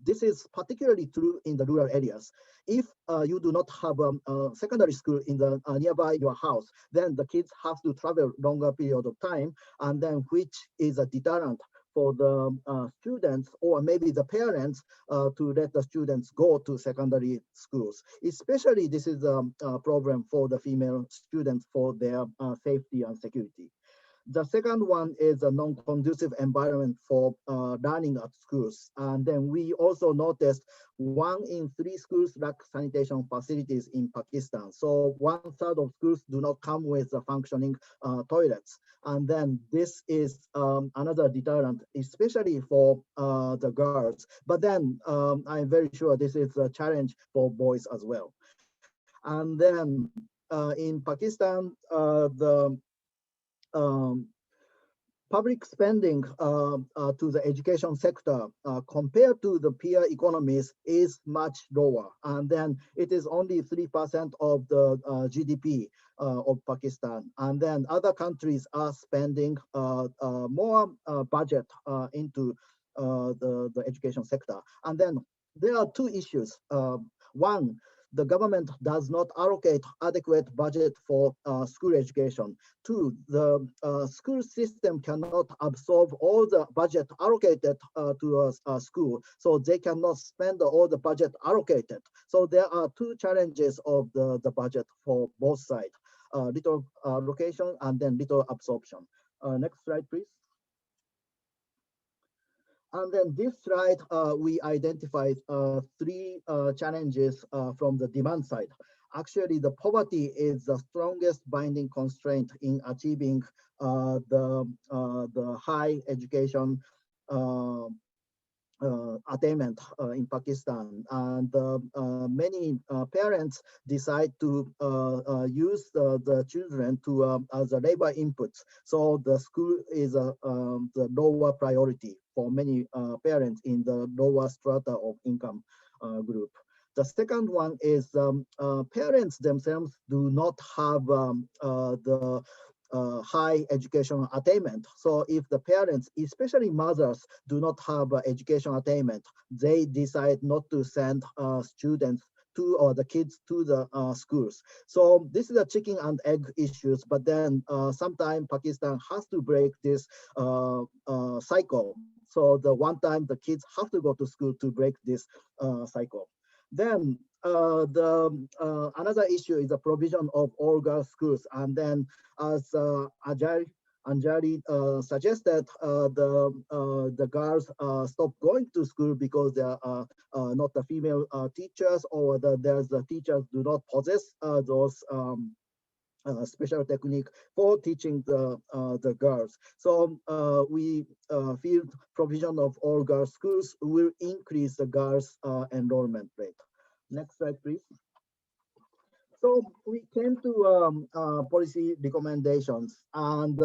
this is particularly true in the rural areas. If you do not have a secondary school in the nearby your house, then the kids have to travel longer period of time, and then which is a deterrent for the students or maybe the parents to let the students go to secondary schools. Especially this is a problem for the female students for their safety and security. The second one is a non-conducive environment for learning at schools. And then we also noticed 1 in 3 schools lack sanitation facilities in Pakistan. So 1/3 of schools do not come with functioning toilets. And then this is another deterrent, especially for the girls. But then I'm very sure this is a challenge for boys as well. And then in Pakistan, the public spending to the education sector compared to the peer economies is much lower. And then it is only 3% of the GDP of Pakistan. And then other countries are spending more budget into the education sector. And then there are 2 issues. One, the government does not allocate adequate budget for school education. 2, the school system cannot absorb all the budget allocated to a school, so they cannot spend all the budget allocated. So there are 2 challenges of the budget for both sides, little allocation and then little absorption. Next slide, please. And then this slide, we identified 3 challenges from the demand side. Actually, the poverty is the strongest binding constraint in achieving the high education attainment in Pakistan. And many parents decide to use the children to as a labor inputs. So the school is the lower priority for many parents in the lower strata of income group. The second one is parents themselves do not have the high educational attainment. So if the parents, especially mothers, do not have educational attainment, they decide not to send students to or the kids to the schools. So this is a chicken and egg issues, but then sometimes Pakistan has to break this cycle. So the one time the kids have to go to school to break this cycle. Then another issue is the provision of all girls schools. And then as Anjali suggested, the girls stop going to school because they are not the female teachers, or the teachers do not possess those special technique for teaching the girls. So we feel provision of all girls schools will increase the girls enrollment rate. Next slide, please. So we came to policy recommendations, and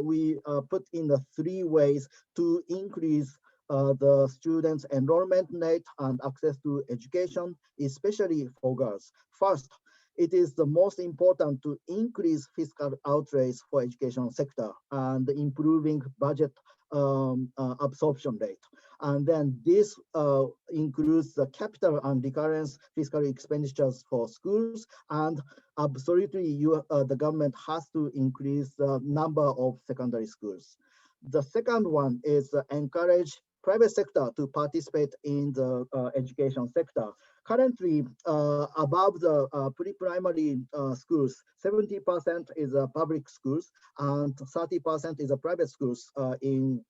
we put in the 3 ways to increase the students' enrollment rate and access to education, especially for girls. First, it is the most important to increase fiscal outlays for education sector and improving budget absorption rate. And then this includes the capital and recurrence fiscal expenditures for schools, and absolutely the government has to increase the number of secondary schools. The second one is encourage private sector to participate in the education sector. Currently, above the pre-primary schools, 70% is public schools and 30% is private schools in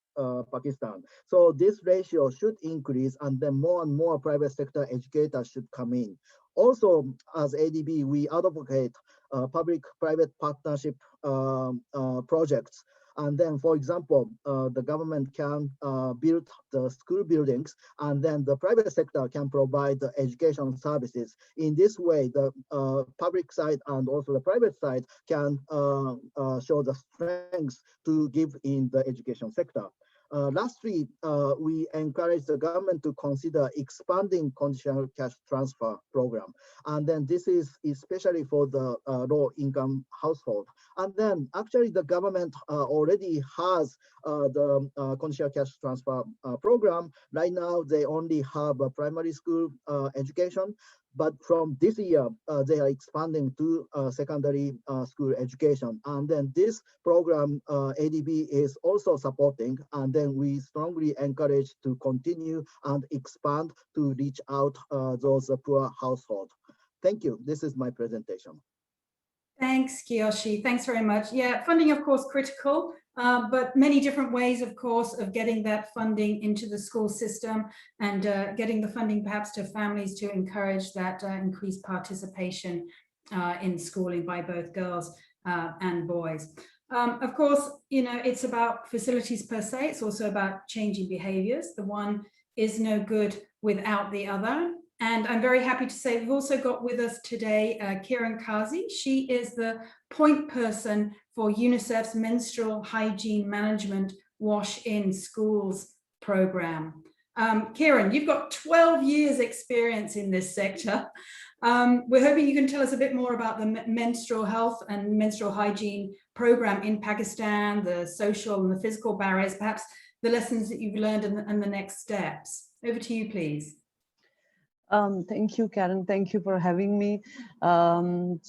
Pakistan. So this ratio should increase, and then more and more private sector educators should come in. Also, as ADB, we advocate public-private partnership projects. And then, for example, the government can build the school buildings, and then the private sector can provide the education services. In this way, the public side and also the private side can show the strengths to give in the education sector. Lastly, we encourage the government to consider expanding conditional cash transfer program. And then this is especially for the low-income household. And then actually the government already has the conditional cash transfer program. Right now, they only have a primary school education. But from this year, they are expanding to secondary school education. And then this program, ADB is also supporting, and then we strongly encourage to continue and expand to reach out those poor households. Thank you. This is my presentation. Thanks, Kiyoshi. Thanks very much. Yeah, funding, of course, critical, but many different ways, of course, of getting that funding into the school system and getting the funding perhaps to families to encourage that increased participation in schooling by both girls and boys. Of course, you know, it's about facilities per se. It's also about changing behaviors. The one is no good without the other. And I'm very happy to say we've also got with us today Kiran Kazi. She is the point person for UNICEF's Menstrual Hygiene Management Wash in Schools program. Kiran, you've got 12 years experience in this sector. We're hoping you can tell us a bit more about the menstrual health and menstrual hygiene program in Pakistan, the social and the physical barriers, perhaps the lessons that you've learned and the next steps. Over to you, please. Thank you, Karen. Thank you for having me. I'm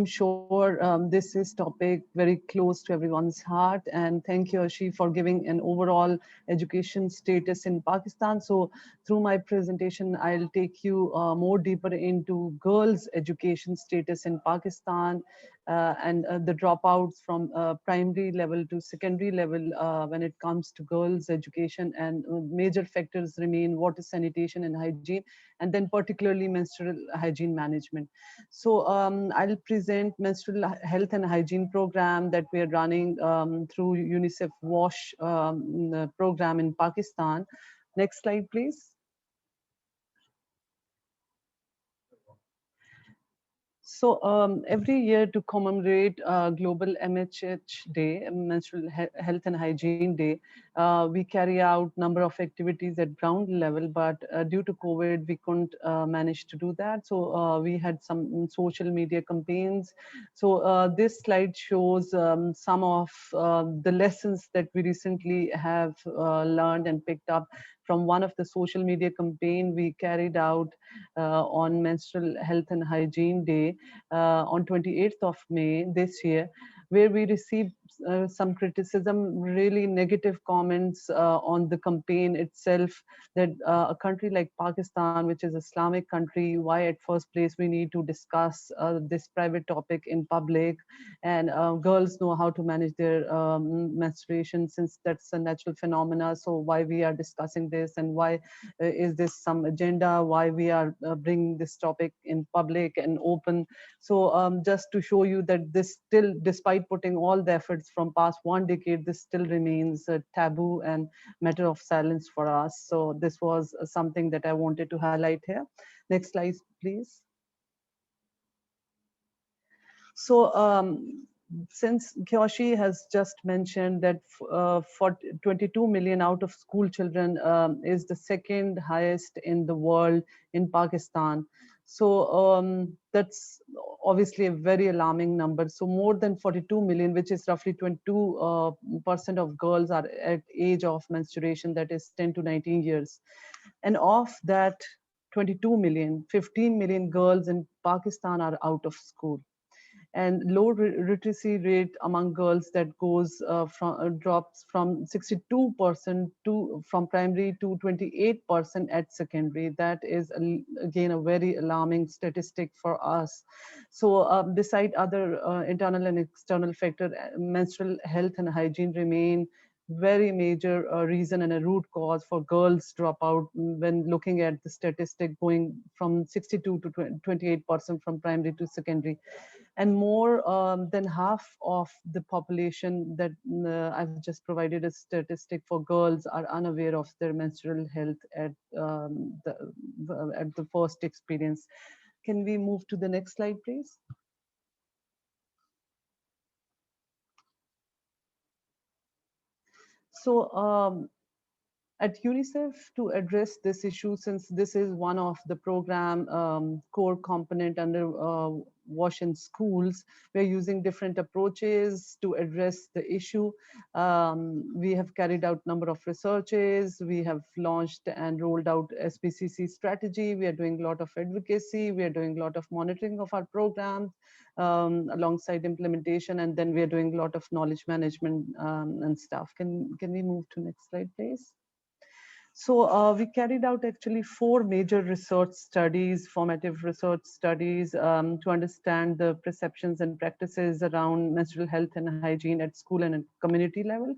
sure this is topic very close to everyone's heart. And thank you, Ashi, for giving an overall education status in Pakistan. So through my presentation, I'll take you more deeper into girls' education status in Pakistan and the dropouts from primary level to secondary level when it comes to girls' education, and major factors remain water, sanitation, and hygiene, and then particularly menstrual hygiene management. So I'll present menstrual health and hygiene program that we are running through UNICEF WASH program in Pakistan. Next slide, please. So every year to commemorate Global MHH Day, Menstrual Health and Hygiene Day, We carry out number of activities at ground level, but due to COVID, we couldn't manage to do that. So we had some social media campaigns. So this slide shows some of the lessons that we recently have learned and picked up from one of the social media campaign we carried out on Menstrual Health and Hygiene Day on 28th of May this year, where we received some criticism, really negative comments on the campaign itself, that a country like Pakistan, which is an Islamic country, why at first place we need to discuss this private topic in public, and girls know how to manage their menstruation since that's a natural phenomena. So why we are discussing this, and why is this some agenda, why we are bringing this topic in public and open. So just to show you that this still, despite putting all the efforts from past 1 decade, this still remains a taboo and matter of silence for us. So this was something that I wanted to highlight here. Next slide, please. So since Kyoshi has just mentioned that for 22 million out of school children is the second highest in the world in Pakistan. So that's obviously a very alarming number. So more than 42 million, which is roughly 22% of girls are at age of menstruation, that is 10 to 19 years. And of that 22 million, 15 million girls in Pakistan are out of school. And low literacy rate among girls that goes drops from 62% from primary to 28% at secondary. That is again a very alarming statistic for us. So beside other internal and external factors, menstrual health and hygiene remain very major reason and a root cause for girls dropout when looking at the statistic going from 62 to 28% from primary to secondary. And more than half of the population that I've just provided a statistic for girls are unaware of their menstrual health at the first experience. Can we move to the next slide, please? So at UNICEF, to address this issue, since this is one of the program core component under WASH in schools, we're using different approaches to address the issue. We have carried out number of researches. We have launched and rolled out SPCC strategy. We are doing a lot of advocacy. We are doing a lot of monitoring of our programs alongside implementation. And then we are doing a lot of knowledge management and stuff. Can we move to next slide, please? So we carried out actually 4 major research studies, formative research studies to understand the perceptions and practices around menstrual health and hygiene at school and at community level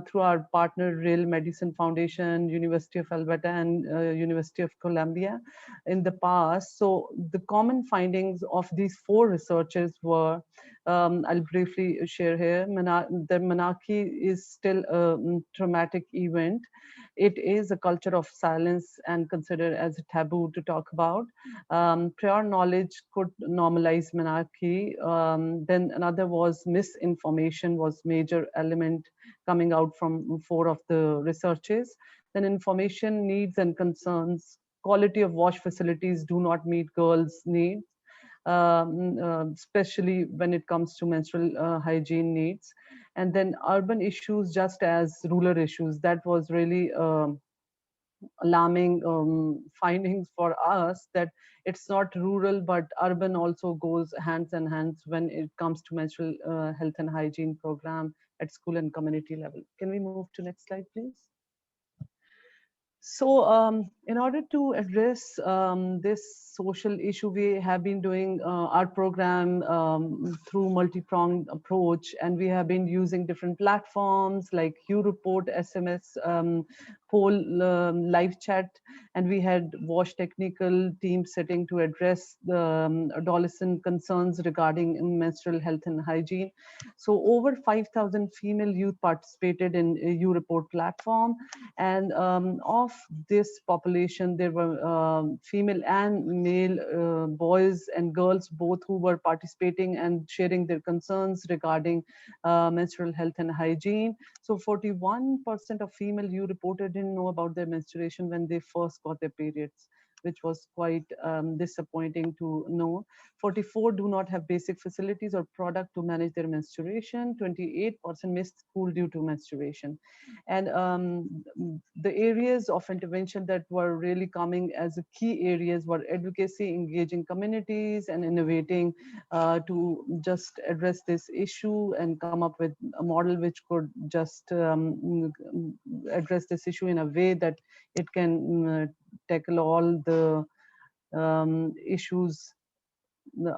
through our partner Real Medicine Foundation, University of Alberta and University of Columbia in the past. So the common findings of these 4 researchers were, I'll briefly share here, the menarche is still a traumatic event. It is a culture of silence and considered as a taboo to talk about. Prior knowledge could normalize menarche. Then another was misinformation was major element coming out from 4 of the researches. Then information needs and concerns. Quality of wash facilities do not meet girls' needs, especially when it comes to menstrual hygiene needs. And then urban issues just as rural issues. That was really alarming findings for us, that it's not rural, but urban also goes hands in hands when it comes to menstrual health and hygiene program at school and community level. Can we move to next slide, please? So in order to address this social issue, we have been doing our program through multi-pronged approach, and we have been using different platforms like YouReport, SMS, poll, live chat, and we had WASH technical team sitting to address the adolescent concerns regarding menstrual health and hygiene. So over 5,000 female youth participated in YouReport platform, and of of this population, there were female and male boys and girls both who were participating and sharing their concerns regarding menstrual health and hygiene. So 41% of female you reported didn't know about their menstruation when they first got their periods, which was quite disappointing to know. 44 do not have basic facilities or product to manage their menstruation. 28% missed school due to menstruation. And the areas of intervention that were really coming as key areas were advocacy, engaging communities, and innovating to just address this issue and come up with a model which could just address this issue in a way that it can tackle all the issues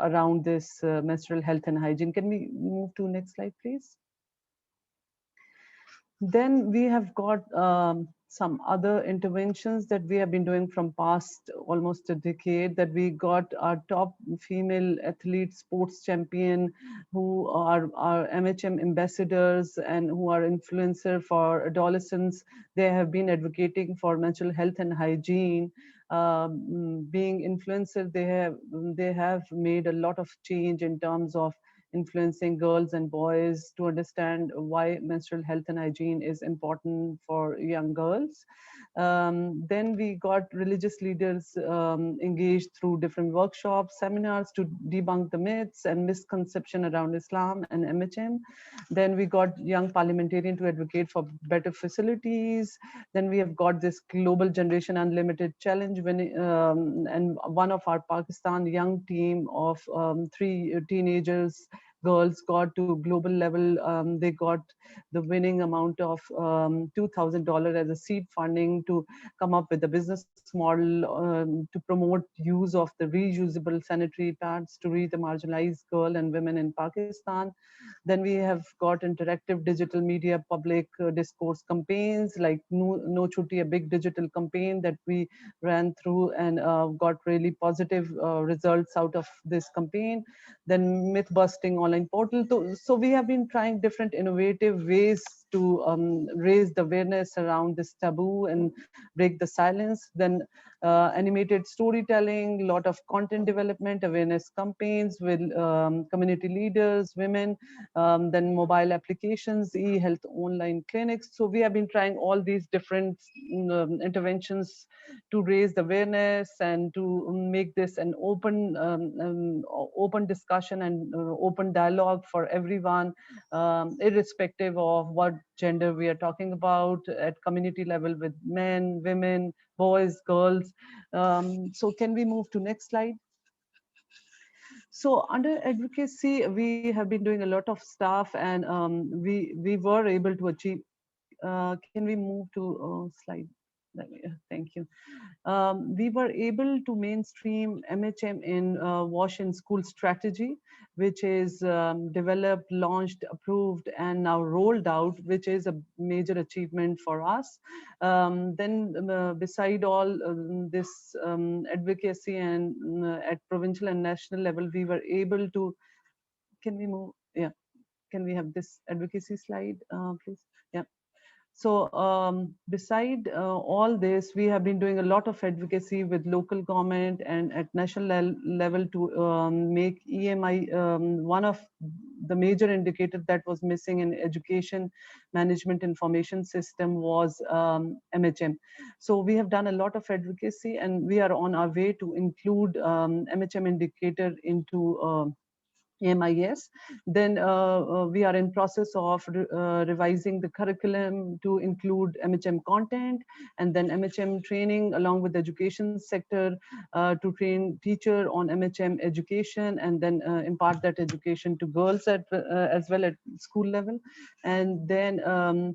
around this menstrual health and hygiene. Can we move to next slide, please? Then we have got some other interventions that we have been doing from past almost a decade, that we got our top female athlete sports champion who are our MHM ambassadors and who are influencer for adolescents. They have been advocating for menstrual health and hygiene. Being influencer, they have made a lot of change in terms of influencing girls and boys to understand why menstrual health and hygiene is important for young girls. Then we got religious leaders engaged through different workshops, seminars to debunk the myths and misconception around Islam and MHM. Then we got young parliamentarians to advocate for better facilities. Then we have got this Global Generation Unlimited Challenge, and one of our Pakistan young team of 3 teenagers, girls, got to global level. They got the winning amount of $2,000 as a seed funding to come up with a business model to promote use of the reusable sanitary pads to reach the marginalized girl and women in Pakistan. Then we have got interactive digital media public discourse campaigns like No Chutti, a big digital campaign that we ran through and got really positive results out of this campaign. Then myth busting online portal. So we have been trying different innovative ways to raise the awareness around this taboo and break the silence. Then animated storytelling, a lot of content development, awareness campaigns with community leaders, women, then mobile applications, e-health online clinics. So we have been trying all these different interventions to raise the awareness and to make this an open discussion and open dialogue for everyone, irrespective of what gender we are talking about, at community level with men, women, boys, girls. So can we move to next slide? So under advocacy, we have been doing a lot of stuff, and we were able to achieve. Can we move to slide? Thank you. We were able to mainstream MHM in Wash in School strategy, which is developed, launched, approved, and now rolled out, which is a major achievement for us. Then beside all this advocacy and at provincial and national level, we were able to, can we move? Yeah. Can we have this advocacy slide, please? Yeah. So beside all this, we have been doing a lot of advocacy with local government and at national level to make EMI one of the major indicators that was missing in education management information system was MHM. So we have done a lot of advocacy, and we are on our way to include MHM indicator into MIS. Then we are in process of revising the curriculum to include MHM content, and then MHM training along with the education sector to train teacher on MHM education, and then impart that education to girls at as well at school level. And then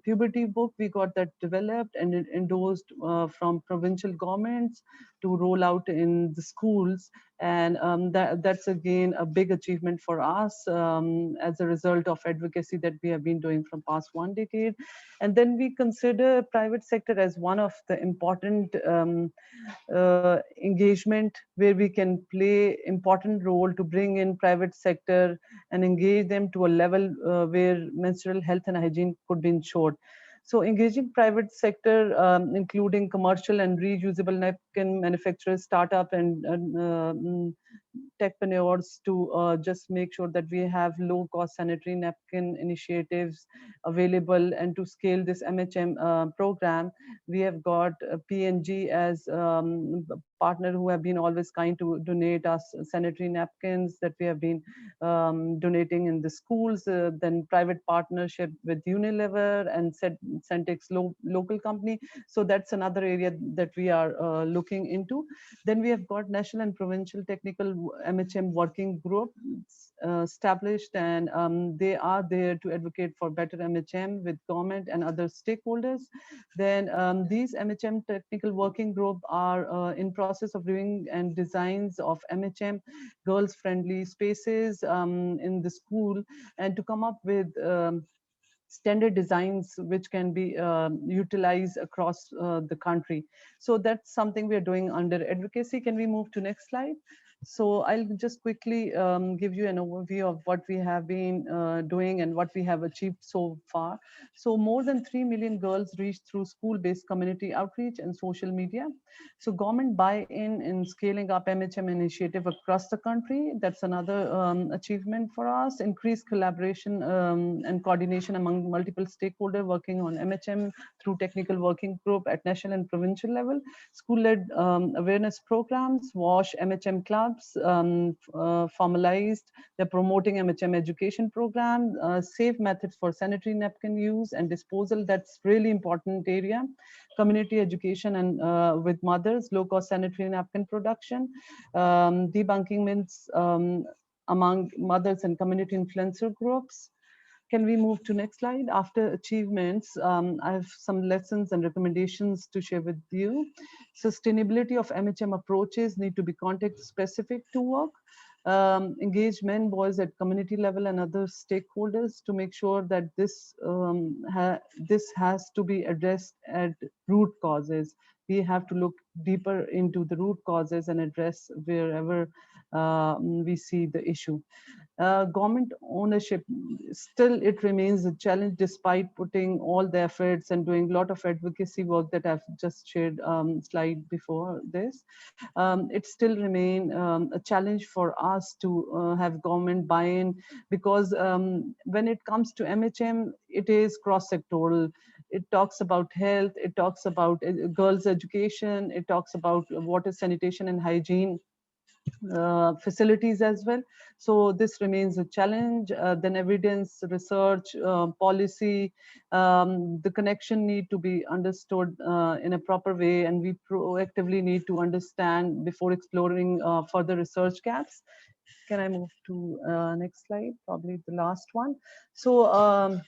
puberty book, we got that developed and endorsed from provincial governments to roll out in the schools. And that's again a big achievement for us as a result of advocacy that we have been doing from past 1 decade. And then we consider private sector as one of the important engagement where we can play important role to bring in private sector and engage them to a level where menstrual health and hygiene could be ensured. So engaging private sector, including commercial and reusable napkin manufacturers, startup and techpreneurs to just make sure that we have low cost sanitary napkin initiatives available, and to scale this MHM program. We have got P&G as partner who have been always kind to donate us sanitary napkins that we have been donating in the schools, then private partnership with Unilever and Centex local company. So that's another area that we are looking into. Then we have got national and provincial technical MHM working group established, and they are there to advocate for better MHM with government and other stakeholders. Then these MHM technical working group are in process of doing and designs of MHM girls friendly spaces in the school, and to come up with standard designs which can be utilized across the country. So that's something we are doing under advocacy. Can we move to next slide? So I'll just quickly give you an overview of what we have been doing and what we have achieved so far. So more than 3 million girls reached through school-based community outreach and social media. So government buy-in in scaling up MHM initiative across the country. That's another achievement for us. Increased collaboration and coordination among multiple stakeholders working on MHM through technical working group at national and provincial level. School-led awareness programs, WASH MHM clubs, formalized. They're promoting MHM education program, safe methods for sanitary napkin use and disposal. That's really important area. Community education and with mothers, low-cost sanitary napkin production, debunking myths among mothers and community influencer groups. Can we move to next slide? After achievements, I have some lessons and recommendations to share with you. Sustainability of MHM approaches need to be context specific to work. Engage men, boys at community level and other stakeholders to make sure that this has to be addressed at root causes. We have to look deeper into the root causes and address wherever we see the issue. Government ownership, still it remains a challenge despite putting all the efforts and doing a lot of advocacy work that I've just shared slide before this. It still remains a challenge for us to have government buy-in, because when it comes to MHM, it is cross-sectoral. It talks about health, it talks about girls' education, it talks about water, sanitation and hygiene facilities as well. So this remains a challenge. Then evidence, research, policy, the connection need to be understood in a proper way, and we proactively need to understand before exploring further research gaps. Can I move to next slide? Probably the last one. So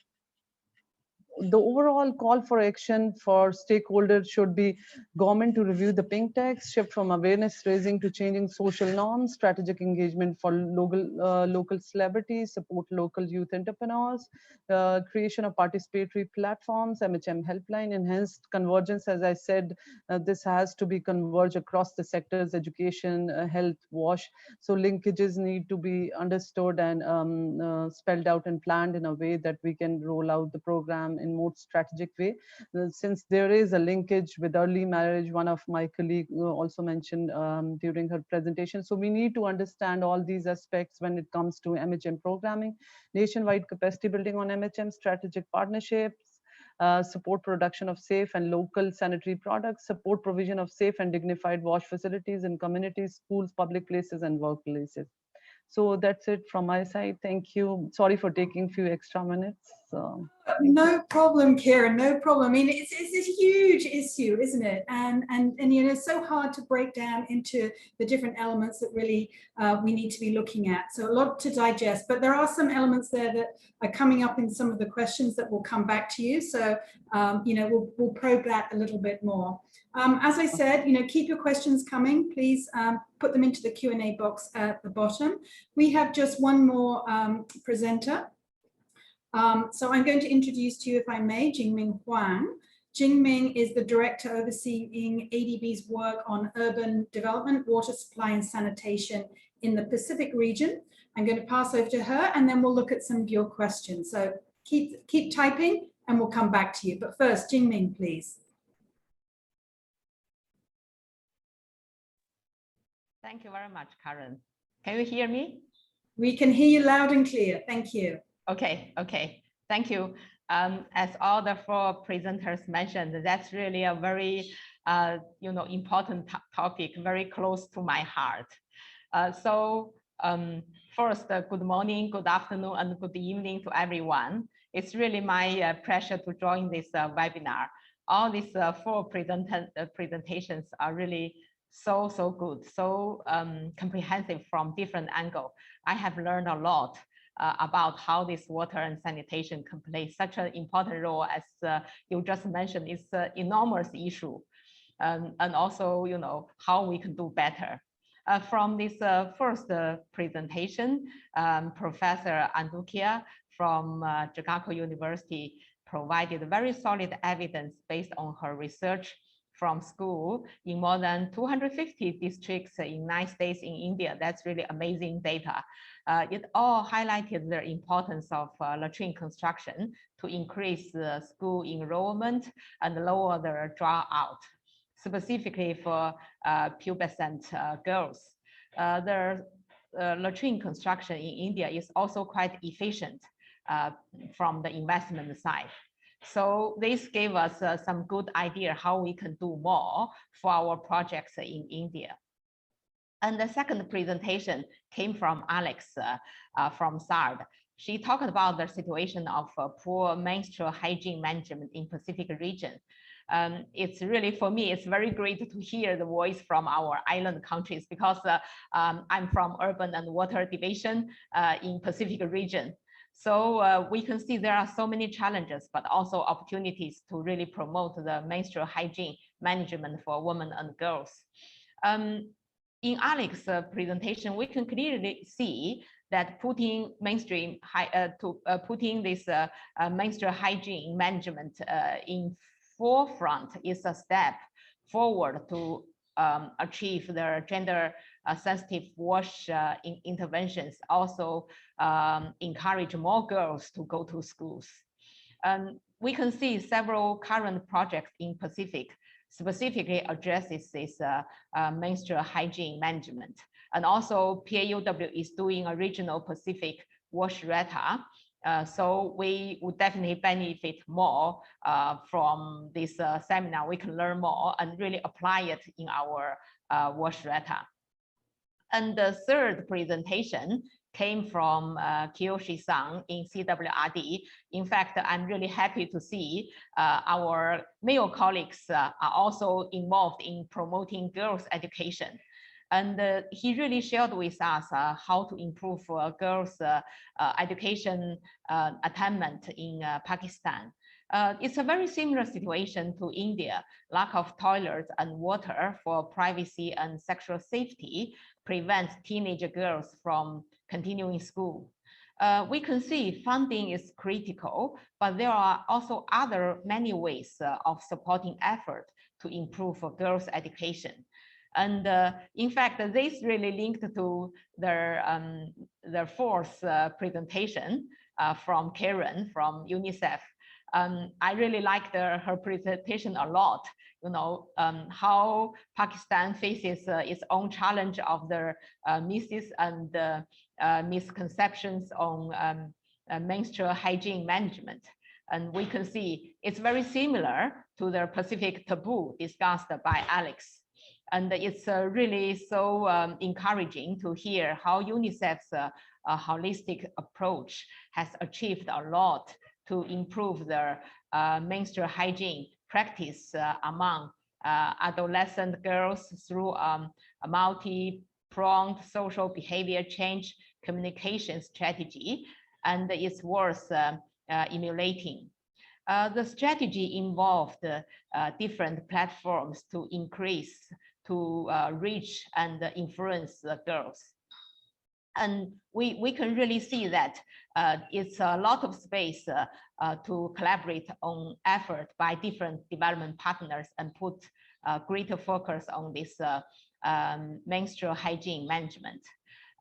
the overall call for action for stakeholders should be government to review the pink tax, shift from awareness raising to changing social norms, strategic engagement for local celebrities, support local youth entrepreneurs, creation of participatory platforms, MHM helpline, enhanced convergence. As I said, this has to be converged across the sectors, education, health, WASH. So linkages need to be understood and spelled out and planned in a way that we can roll out the program in more strategic way. Since there is a linkage with early marriage, one of my colleagues also mentioned during her presentation. So we need to understand all these aspects when it comes to MHM programming, nationwide capacity building on MHM, strategic partnerships, support production of safe and local sanitary products, support provision of safe and dignified wash facilities in communities, schools, public places, and workplaces. So that's it from my side. Thank you. Sorry for taking a few extra minutes. No problem, Kieran, no problem. I mean, it's a huge issue, isn't it? And you know, it's so hard to break down into the different elements that really we need to be looking at. So a lot to digest, but there are some elements there that are coming up in some of the questions that will come back to you. So, you know, we'll probe that a little bit more. As I said, you know, keep your questions coming. Please put them into the Q&A box at the bottom. We have just one more presenter. So I'm going to introduce to you, if I may, Jingming Huang. Jingming is the director overseeing ADB's work on urban development, water supply and sanitation in the Pacific region. I'm going to pass over to her and then we'll look at some of your questions. So keep typing and we'll come back to you. But first, Jingming, please. Thank you very much, Karen. Can you hear me? We can hear you loud and clear. Thank you. Okay. Thank you. As all the four presenters mentioned, that's really a very important topic, very close to my heart. First, good morning, good afternoon, and good evening to everyone. It's really my pleasure to join this webinar. All these four presentations are really so good, so comprehensive from different angles. I have learned a lot about how this water and sanitation can play such an important role, as you just mentioned. It's an enormous issue, and also how we can do better. From this first presentation, Professor Andukia from Jakarta University provided very solid evidence based on her research from school in more than 250 districts in 9 states in India. That's really amazing data. It all highlighted the importance of latrine construction to increase school enrollment and lower the dropout, specifically for pubescent girls. The latrine construction in India is also quite efficient from the investment side. So this gave us some good idea how we can do more for our projects in India. And the second presentation came from Alex from SARD. She talked about the situation of poor menstrual hygiene management in Pacific region. It's really, for me, it's very great to hear the voice from our island countries, because I'm from urban and water division in Pacific region. So we can see there are so many challenges, but also opportunities to really promote the menstrual hygiene management for women and girls. In Alex's presentation, we can clearly see that putting this menstrual hygiene management in forefront is a step forward to achieve the gender sensitive wash interventions, also encourage more girls to go to schools. We can see several current projects in Pacific specifically addresses this menstrual hygiene management. And also PAUW is doing a regional Pacific wash reta. So we would definitely benefit more from this seminar. We can learn more and really apply it in our wash reta. And the third presentation came from Kiyoshi-san in CWRD. In fact, I'm really happy to see our male colleagues are also involved in promoting girls' education. And he really shared with us how to improve girls' education attainment in Pakistan. It's a very similar situation to India. Lack of toilets and water for privacy and sexual safety prevents teenage girls from continuing school. We can see funding is critical, but there are also many ways of supporting effort to improve girls' education. And in fact, this really linked to their fourth presentation from Karen from UNICEF. I really liked her presentation a lot. How Pakistan faces its own challenge of the misses and misconceptions on menstrual hygiene management. And we can see it's very similar to the Pacific taboo discussed by Alex. And it's really so encouraging to hear how UNICEF's holistic approach has achieved a lot to improve the menstrual hygiene practice among adolescent girls through a multi-pronged social behavior change communication strategy, and it's worth emulating. The strategy involved different platforms to reach and influence the girls. And we can really see that it's a lot of space to collaborate on effort by different development partners and put greater focus on this menstrual hygiene management.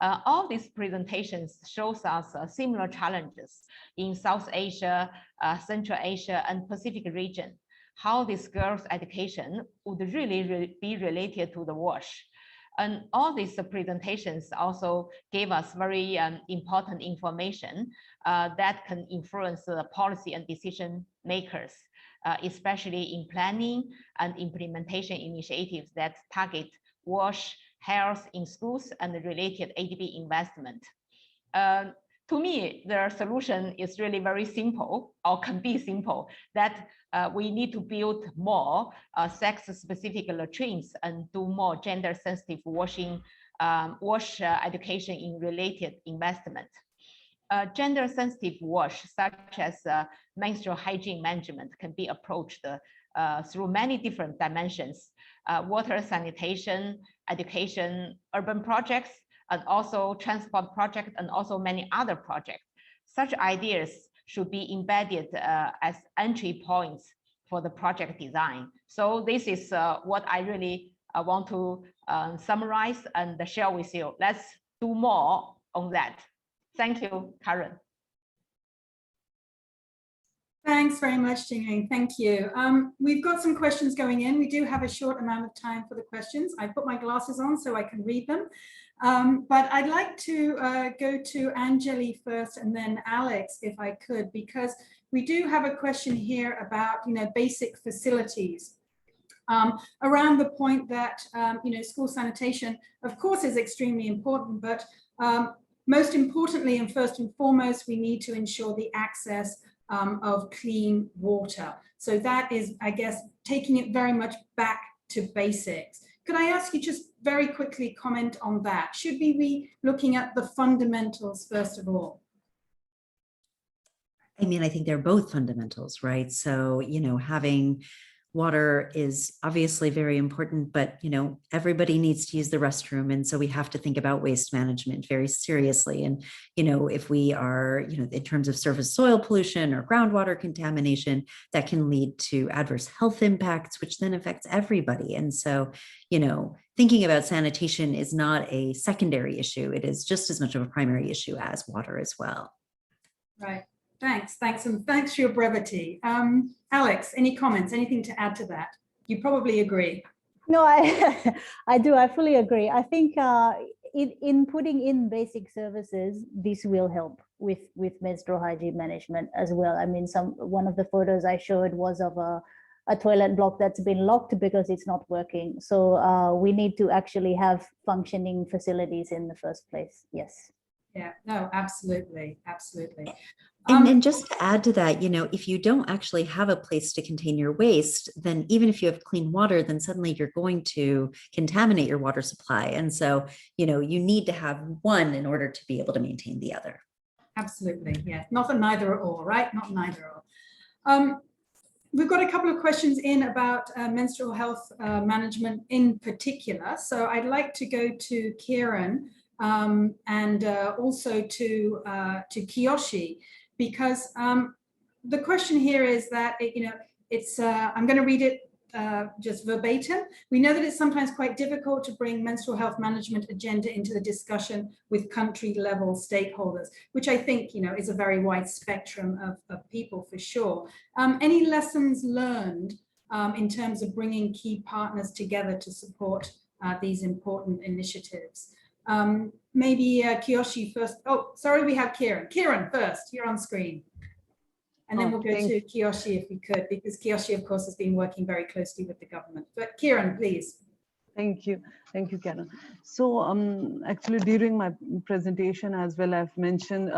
All these presentations shows us similar challenges in South Asia, Central Asia, and Pacific region, how this girls' education would really be related to the WASH. And all these presentations also gave us very important information that can influence the policy and decision makers, especially in planning and implementation initiatives that target WASH, health in schools, and related ADB investment. To me, the solution is really very simple, or can be simple, that we need to build more sex-specific latrines and do more gender-sensitive wash education in related investment. Gender-sensitive wash, such as menstrual hygiene management, can be approached through many different dimensions: water sanitation, education, urban projects, and also transport projects, and also many other projects. Such ideas should be embedded as entry points for the project design. So this is what I really want to summarize and share with you. Let's do more on that. Thank you, Karen. Thanks very much, Jingying. Thank you. We've got some questions going in. We do have a short amount of time for the questions. I put my glasses on so I can read them. But I'd like to go to Anjali first and then Alex, if I could, because we do have a question here about, basic facilities. Around the point that, school sanitation, of course, is extremely important, but most importantly and first and foremost, we need to ensure the access of clean water. So that is, I guess, taking it very much back to basics. Could I ask you just very quickly comment on that? Should we be looking at the fundamentals first of all? I mean, I think they're both fundamentals, right? So, having water is obviously very important, but, everybody needs to use the restroom. And so we have to think about waste management very seriously. And, if we are, in terms of surface soil pollution or groundwater contamination, that can lead to adverse health impacts, which then affects everybody. And so, thinking about sanitation is not a secondary issue. It is just as much of a primary issue as water as well. Right. Thanks, and thanks for your brevity. Alex, any comments, anything to add to that? You probably agree. No, I do. I fully agree. I think in putting in basic services, this will help with menstrual hygiene management as well. I mean, one of the photos I showed was of a toilet block that's been locked because it's not working. So we need to actually have functioning facilities in the first place. Yes. Yeah, no, absolutely, absolutely. And just to add to that, if you don't actually have a place to contain your waste, then even if you have clean water, then suddenly you're going to contaminate your water supply. And so, you need to have one in order to be able to maintain the other. Absolutely, yeah. Not a neither or, right? Not neither or. We've got a couple of questions in about menstrual health management in particular. So I'd like to go to Kieran and also to Kiyoshi. Because the question here is that, it's, I'm going to read it just verbatim. We know that it's sometimes quite difficult to bring menstrual health management agenda into the discussion with country level stakeholders, which I think, is a very wide spectrum of people for sure. Any lessons learned in terms of bringing key partners together to support these important initiatives? Maybe Kiyoshi first. Oh, sorry, we have Kieran. Kieran first, you're on screen. And then we'll go to Kiyoshi if we could, because Kiyoshi, of course, has been working very closely with the government. But Kieran, please. Thank you, Karen. So actually during my presentation as well, I've mentioned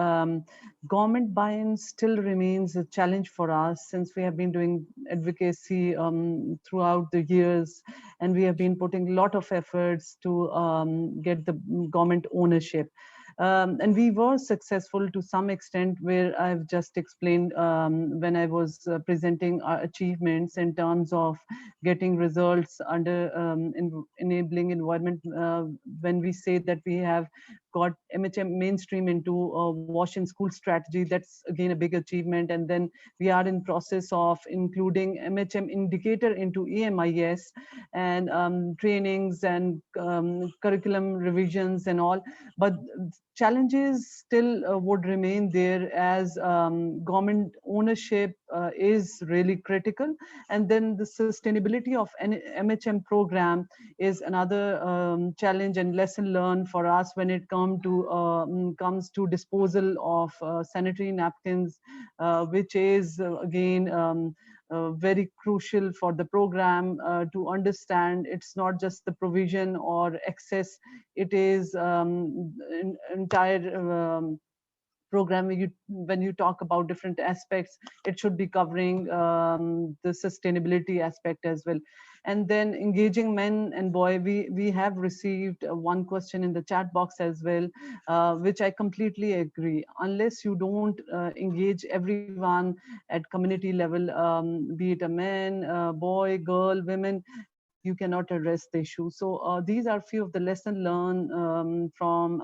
government buy-in still remains a challenge for us since we have been doing advocacy throughout the years, and we have been putting a lot of efforts to get the government ownership. And we were successful to some extent, where I've just explained when I was presenting our achievements in terms of getting results under enabling environment. When we say that we have got MHM mainstream into wash in school strategy. That's again a big achievement. And then we are in process of including MHM indicator into EMIS and trainings and curriculum revisions and all. But challenges still would remain there, as government ownership is really critical. And then the sustainability of an MHM program is another challenge and lesson learned for us when it comes to disposal of sanitary napkins, which is again very crucial for the program to understand. It's not just the provision or excess, it is entire program. When you talk about different aspects, it should be covering the sustainability aspect as well. And then engaging men and boy, we have received one question in the chat box as well, which I completely agree. Unless you don't engage everyone at community level, be it a man, boy, girl, women, you cannot address the issue. So these are few of the lessons learned from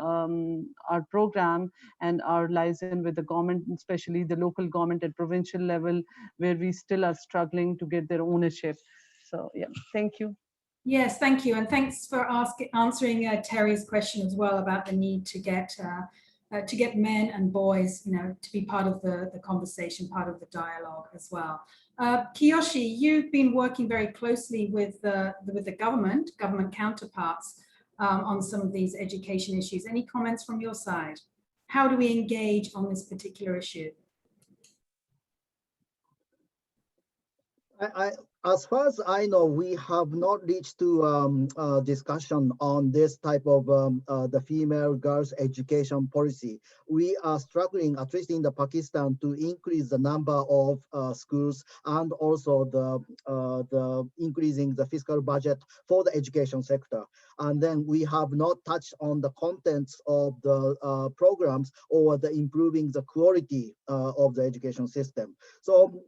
our program and our liaison with the government, especially the local government at provincial level, where we still are struggling to get their ownership. So yeah, thank you. Yes, thank you. And thanks for answering Terry's question as well about the need to get men and boys, to be part of the conversation, part of the dialogue as well. Kiyoshi, you've been working very closely with the government counterparts on some of these education issues. Any comments from your side? How do we engage on this particular issue? As far as I know, we have not reached to discussion on this type of the female girls education policy. We are struggling, at least in the Pakistan, to increase the number of schools and also the increasing the fiscal budget for the education sector. And then we have not touched on the contents of the programs or the improving the quality of the education system. So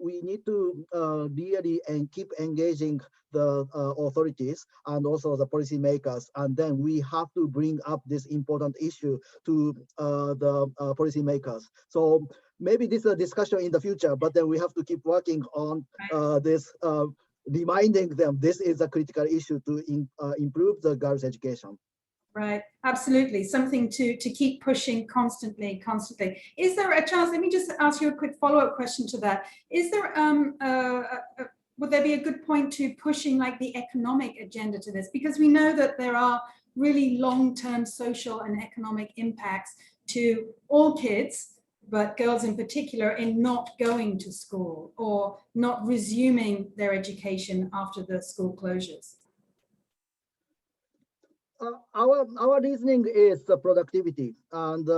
we need to really and keep engaging the authorities and also the policymakers, and then we have to bring up this important issue to the policymakers. So maybe this is a discussion in the future, but then we have to keep working on this, reminding them this is a critical issue to improve the girls' education. Right, absolutely. Something to keep pushing constantly. Is there a chance, let me just ask you a quick follow-up question to that. Is there, would there be a good point to pushing like the economic agenda to this? Because we know that there are really long-term social and economic impacts to all kids, but girls in particular, in not going to school or not resuming their education after the school closures. Our reasoning is the productivity, and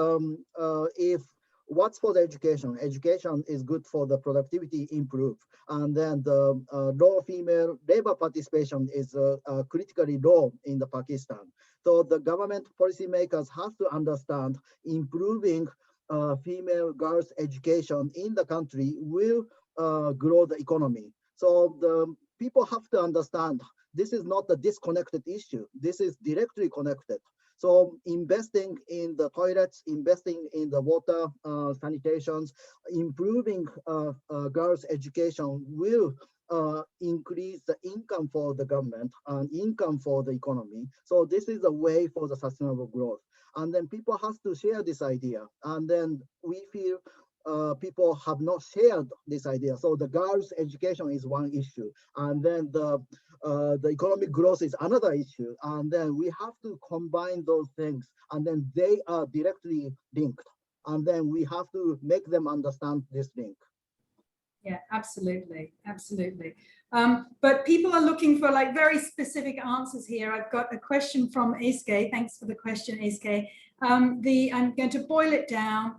if what's for the education is good for the productivity improve, and then the low female labor participation is critically low in the Pakistan. So the government policymakers have to understand improving female girls' education in the country will grow the economy. So the people have to understand this is not a disconnected issue. This is directly connected. So investing in the toilets, investing in the water, sanitations, improving girls' education will increase the income for the government and income for the economy. So this is a way for the sustainable growth. And then people have to share this idea. And then we feel people have not shared this idea. So the girls' education is one issue, and then the economic growth is another issue. And then we have to combine those things, and then they are directly linked. And then we have to make them understand this link. Yeah, absolutely, absolutely. But people are looking for like very specific answers here. I've got a question from Eske. Thanks for the question, Eske. I'm going to boil it down.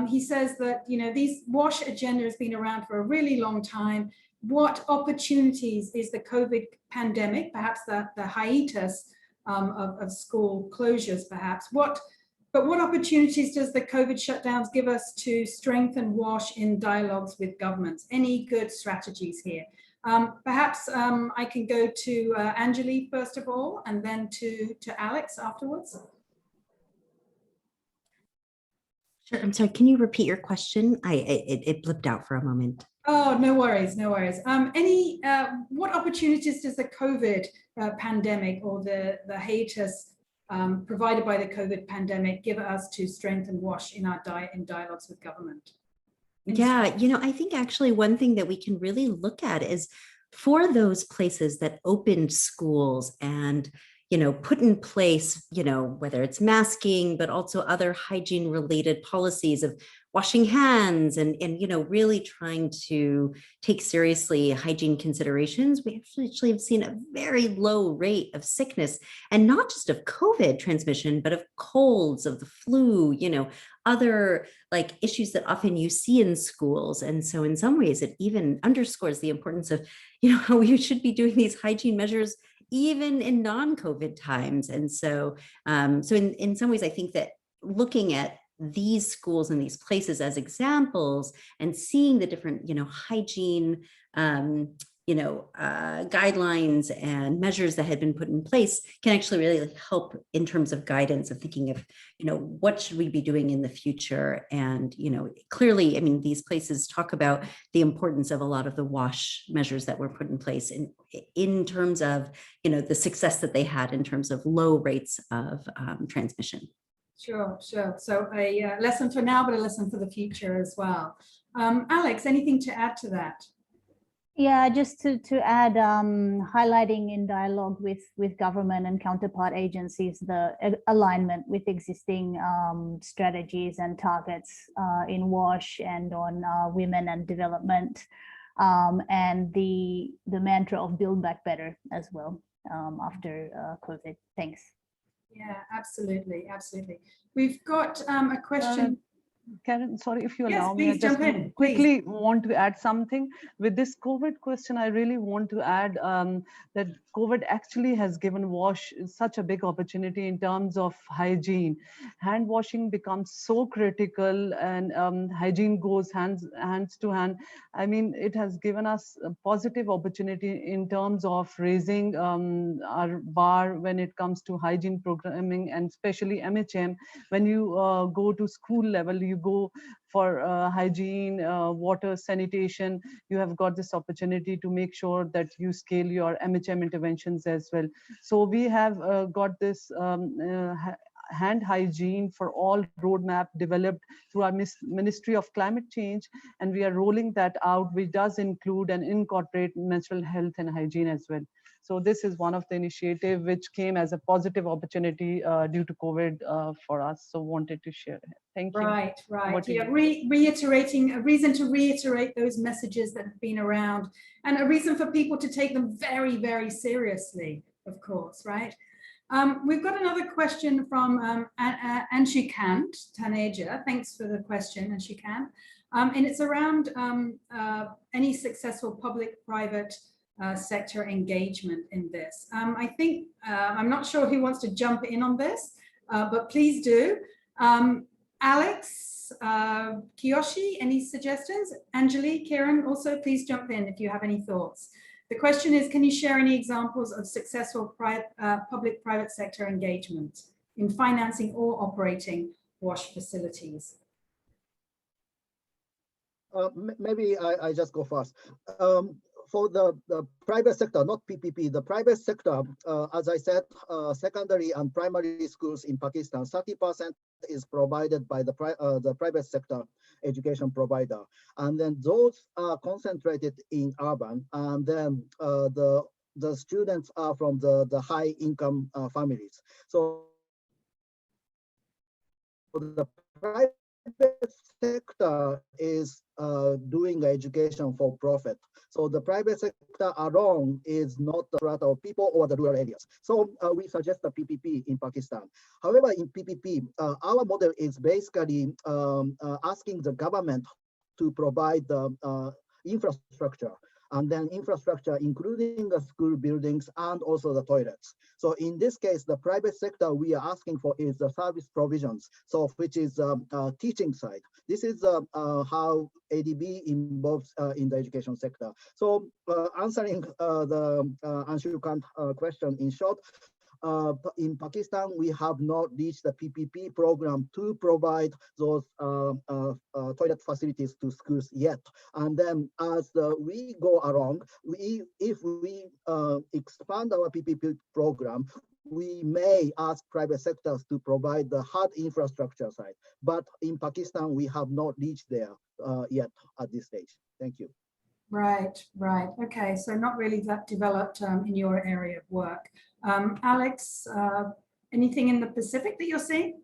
He says that, these WASH agenda has been around for a really long time. What opportunities is the COVID pandemic, perhaps the hiatus of school closures, perhaps? But what opportunities does the COVID shutdowns give us to strengthen WASH in dialogues with governments? Any good strategies here? Perhaps I can go to Anjali first of all, and then to Alex afterwards. Sure. I'm sorry, can you repeat your question? It blipped out for a moment. Oh, no worries, no worries. What opportunities does the COVID pandemic or the hiatus provided by the COVID pandemic give us to strengthen WASH in our dialogues with government? Yeah, I think actually one thing that we can really look at is for those places that opened schools and put in place, whether it's masking, but also other hygiene related policies of washing hands and really trying to take seriously hygiene considerations, we actually have seen a very low rate of sickness, and not just of COVID transmission, but of colds, of the flu, other like issues that often you see in schools. And so in some ways, it even underscores the importance of, how we should be doing these hygiene measures even in non-COVID times. And so, in some ways, I think that looking at these schools and these places as examples and seeing the different, hygiene, guidelines and measures that had been put in place can actually really help in terms of guidance of thinking of, what should we be doing in the future? And, clearly, I mean, these places talk about the importance of a lot of the WASH measures that were put in place in terms of, the success that they had in terms of low rates of transmission. Sure. So a lesson for now, but a lesson for the future as well. Alex, anything to add to that? Yeah, just to add, highlighting in dialogue with government and counterpart agencies, the alignment with existing strategies and targets in WASH and on women and development, and the mantra of build back better as well after COVID. Thanks. Yeah, absolutely. We've got a question. Karen, sorry, if you allow me, I just quickly want to add something. With this COVID question, I really want to add that COVID actually has given WASH such a big opportunity in terms of hygiene. Hand washing becomes so critical, and hygiene goes hands to hand. I mean, it has given us a positive opportunity in terms of raising our bar when it comes to hygiene programming, and especially MHM. When you go to school level, you go for hygiene, water, sanitation, you have got this opportunity to make sure that you scale your MHM interventions as well. So we have got this hand hygiene for all roadmap developed through our Ministry of Climate Change, and we are rolling that out, which does include and incorporate menstrual health and hygiene as well. So this is one of the initiatives which came as a positive opportunity due to COVID for us. So wanted to share it. Thank you. Right. Yeah, reiterating a reason to reiterate those messages that have been around, and a reason for people to take them very, very seriously, of course, right? We've got another question from Anshikant Taneja. Thanks for the question, Anshikant. And it's around any successful public-private sector engagement in this. I think, I'm not sure who wants to jump in on this, but please do. Alex, Kiyoshi, any suggestions? Anjali, Kieran, also please jump in if you have any thoughts. The question is, can you share any examples of successful public-private sector engagement in financing or operating WASH facilities? Maybe I just go first. For the private sector, not PPP, the private sector, as I said, secondary and primary schools in Pakistan, 30% is provided by the private sector education provider. And then those are concentrated in urban, and then the students are from the high income families. So the private sector is doing education for profit. So the private sector alone is not the threat of people or the rural areas. So we suggest the PPP in Pakistan. However, in PPP, our model is basically asking the government to provide the infrastructure, and then infrastructure including the school buildings and also the toilets. So in this case, the private sector we are asking for is the service provisions, so which is teaching side. This is how ADB involves in the education sector. So answering the Anshukant question in short, in Pakistan, we have not reached the PPP program to provide those toilet facilities to schools yet. And then as we go along, if we expand our PPP program, we may ask private sectors to provide the hard infrastructure side. But in Pakistan, we have not reached there yet at this stage. Thank you. Right, right. Okay, so not really that developed in your area of work. Alex, anything in the Pacific that you're seeing?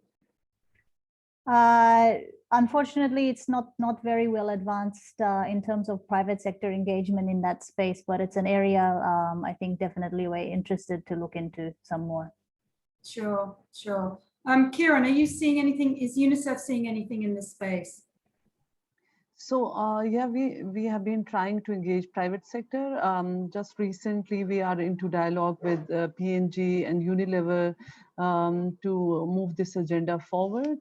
Unfortunately, it's not very well advanced in terms of private sector engagement in that space, but it's an area I think definitely we're interested to look into some more. Sure, sure. Kieran, are you seeing anything? Is UNICEF seeing anything in this space? So yeah, we have been trying to engage private sector. Just recently, we are into dialogue with P&G and Unilever to move this agenda forward.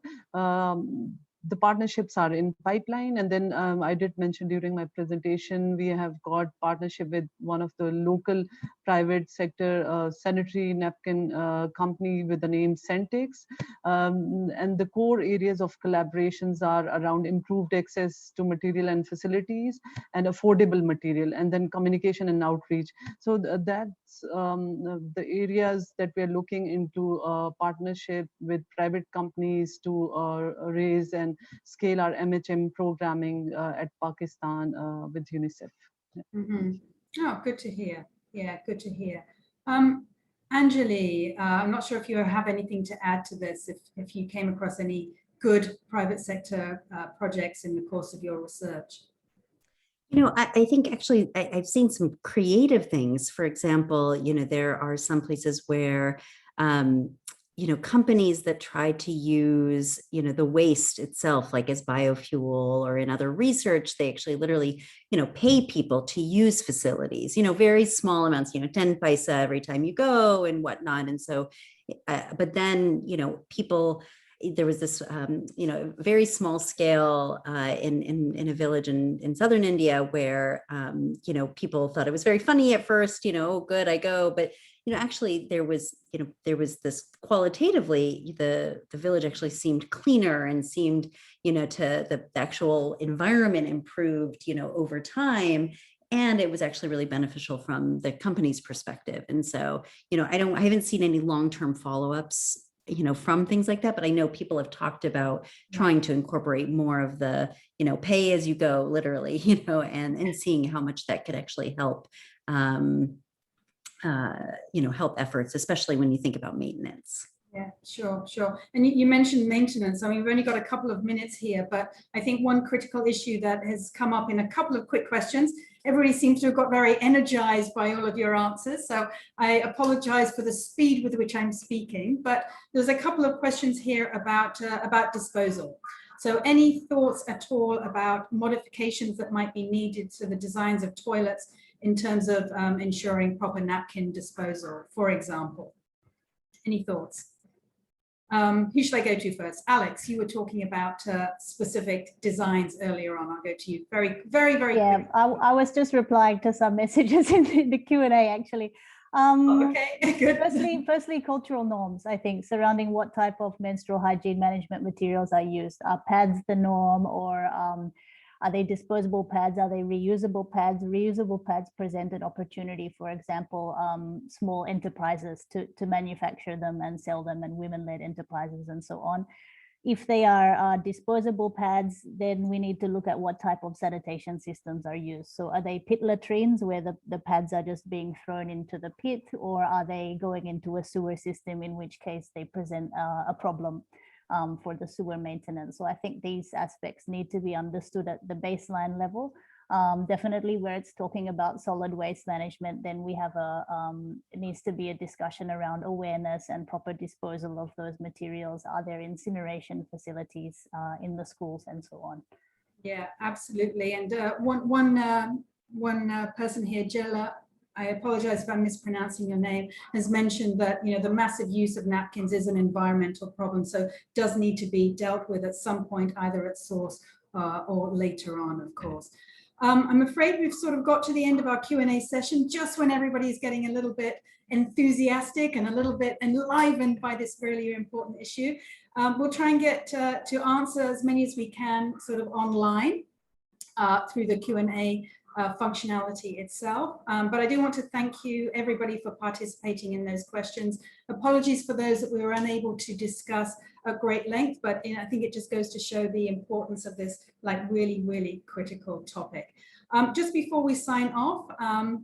The partnerships are in pipeline, and then I did mention during my presentation, we have got partnership with one of the local private sector sanitary napkin company with the name Centix, and the core areas of collaborations are around improved access to material and facilities and affordable material, and then communication and outreach. So that's the areas that we're looking into partnership with private companies to raise and scale our MHM programming at Pakistan with UNICEF. Mm-hmm. Oh, good to hear. Yeah, good to hear. Anjali, I'm not sure if you have anything to add to this, if you came across any good private sector projects in the course of your research. You know, I think actually I've seen some creative things. For example, you know, there are some places where, you know, companies that try to use, you know, the waste itself, like as biofuel or in other research, they actually literally, you know, pay people to use facilities, you know, very small amounts, you know, 10 paisa every time you go and whatnot. And so, but then, you know, people, there was this, you know, very small scale in a village in southern India where, you know, people thought it was very funny at first, you know, oh, good, I go. But, you know, actually there was, you know, there was this qualitatively, the village actually seemed cleaner and seemed, you know, to the actual environment improved, you know, over time. And it was actually really beneficial from the company's perspective. And so, you know, I haven't seen any long-term follow-ups, you know, from things like that, but I know people have talked about trying to incorporate more of the, you know, pay as you go, literally, you know, and seeing how much that could actually help, you know, help efforts, especially when you think about maintenance. Yeah, sure, sure. And you mentioned maintenance. I mean, we've only got a couple of minutes here, but I think one critical issue that has come up in a couple of quick questions, everybody seems to have got very energized by all of your answers. So I apologize for the speed with which I'm speaking, but there's a couple of questions here about disposal. So any thoughts at all about modifications that might be needed to the designs of toilets in terms of ensuring proper napkin disposal, for example? Any thoughts? Who should I go to first? Alex, you were talking about specific designs earlier on. I'll go to you. Very yeah, I was just replying to some messages in the Q&A actually. Okay, good. Firstly, cultural norms, I think, surrounding what type of menstrual hygiene management materials are used. Are pads the norm, or are they disposable pads? Are they reusable pads? Reusable pads present an opportunity, for example, small enterprises to manufacture them and sell them, and women-led enterprises and so on. If they are disposable pads, then we need to look at what type of sanitation systems are used. So are they pit latrines where the pads are just being thrown into the pit, or are they going into a sewer system, in which case they present a problem for the sewer maintenance? So I think these aspects need to be understood at the baseline level. Definitely where it's talking about solid waste management, then we have it needs to be a discussion around awareness and proper disposal of those materials. Are there incineration facilities in the schools and so on? Yeah, absolutely. And one person here, Jella, I apologize if I'm mispronouncing your name, has mentioned that, you know, the massive use of napkins is an environmental problem, so does need to be dealt with at some point, either at source or later on, of course. I'm afraid we've sort of got to the end of our Q&A session, just when everybody's getting a little bit enthusiastic and a little bit enlivened by this really important issue. We'll try and get to answer as many as we can sort of online through the Q&A functionality itself. But I do want to thank you, everybody, for participating in those questions. Apologies for those that we were unable to discuss at great length, but I think it just goes to show the importance of this really critical topic. Just before we sign off,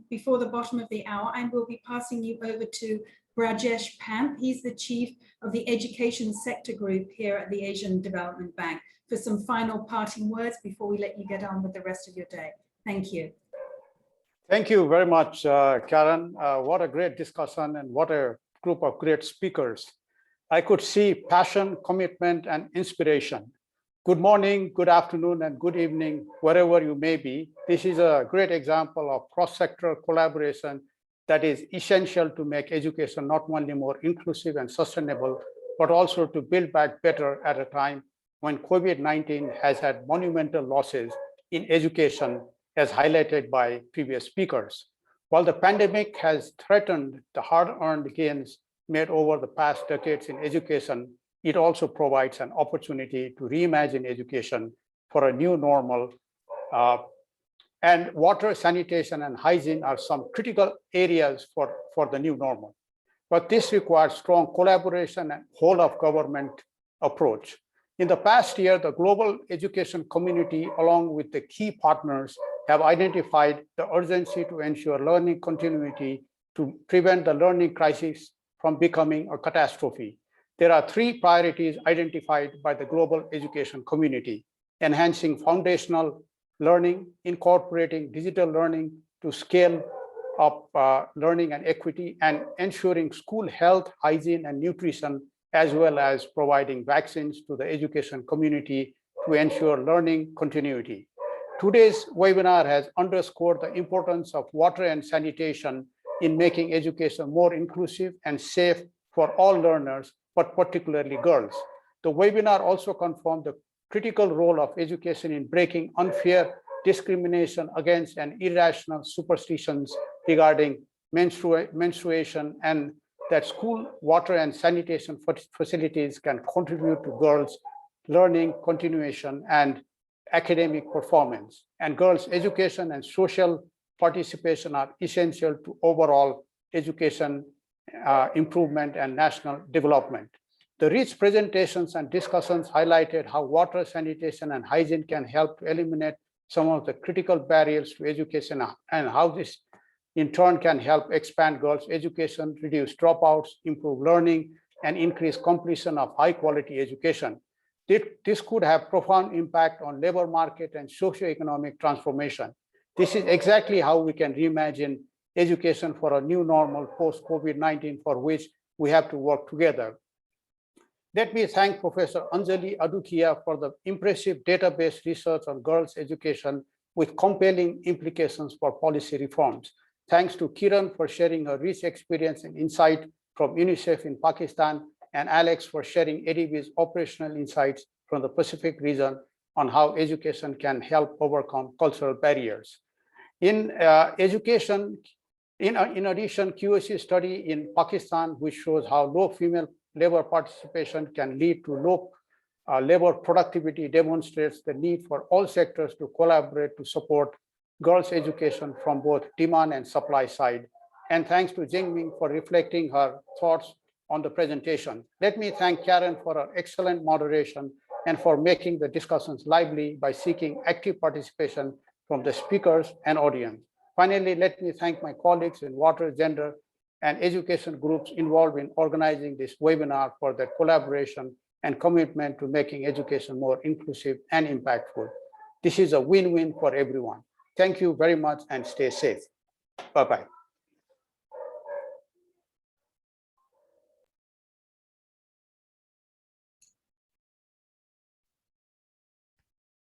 before the bottom of the hour, I will be passing you over to Brajesh Pant. He's the Chief of the Education Sector Group here at the Asian Development Bank, for some final parting words before we let you get on with the rest of your day. Thank you. Thank you very much, Karen. What a great discussion and what a group of great speakers. I could see passion, commitment, and inspiration. Good morning, good afternoon, and good evening, wherever you may be. This is a great example of cross-sector collaboration that is essential to make education not only more inclusive and sustainable, but also to build back better at a time when COVID-19 has had monumental losses in education, as highlighted by previous speakers. While the pandemic has threatened the hard-earned gains made over the past decades in education, it also provides an opportunity to reimagine education for a new normal. And water, sanitation, and hygiene are some critical areas for the new normal. But this requires strong collaboration and whole of government approach. In the past year, the global education community, along with the key partners, have identified the urgency to ensure learning continuity to prevent the learning crisis from becoming a catastrophe. There are three priorities identified by the global education community: enhancing foundational learning, incorporating digital learning to scale up learning and equity, and ensuring school health, hygiene, and nutrition, as well as providing vaccines to the education community to ensure learning continuity. Today's webinar has underscored the importance of water and sanitation in making education more inclusive and safe for all learners, but particularly girls. The webinar also confirmed the critical role of education in breaking unfair discrimination against and irrational superstitions regarding menstruation, and that school water and sanitation facilities can contribute to girls' learning continuation and academic performance. And girls' education and social participation are essential to overall education improvement and national development. The rich presentations and discussions highlighted how water, sanitation, and hygiene can help to eliminate some of the critical barriers to education, and how this in turn can help expand girls' education, reduce dropouts, improve learning, and increase completion of high-quality education. This could have profound impact on labor market and socioeconomic transformation. This is exactly how we can reimagine education for a new normal post-COVID-19, for which we have to work together. Let me thank Professor Anjali Adukia for the impressive database research on girls' education with compelling implications for policy reforms. Thanks to Kiran for sharing her rich experience and insight from UNICEF in Pakistan, and Alex for sharing ADB's operational insights from the Pacific region on how education can help overcome cultural barriers. In addition, QSC study in Pakistan, which shows how low female labor participation can lead to low labor productivity, demonstrates the need for all sectors to collaborate to support girls' education from both demand and supply side. And thanks to Jingming for reflecting her thoughts on the presentation. Let me thank Karen for her excellent moderation and for making the discussions lively by seeking active participation from the speakers and audience. Finally, let me thank my colleagues in water, gender, and education groups involved in organizing this webinar for their collaboration and commitment to making education more inclusive and impactful. This is a win-win for everyone. Thank you very much and stay safe. Bye-bye.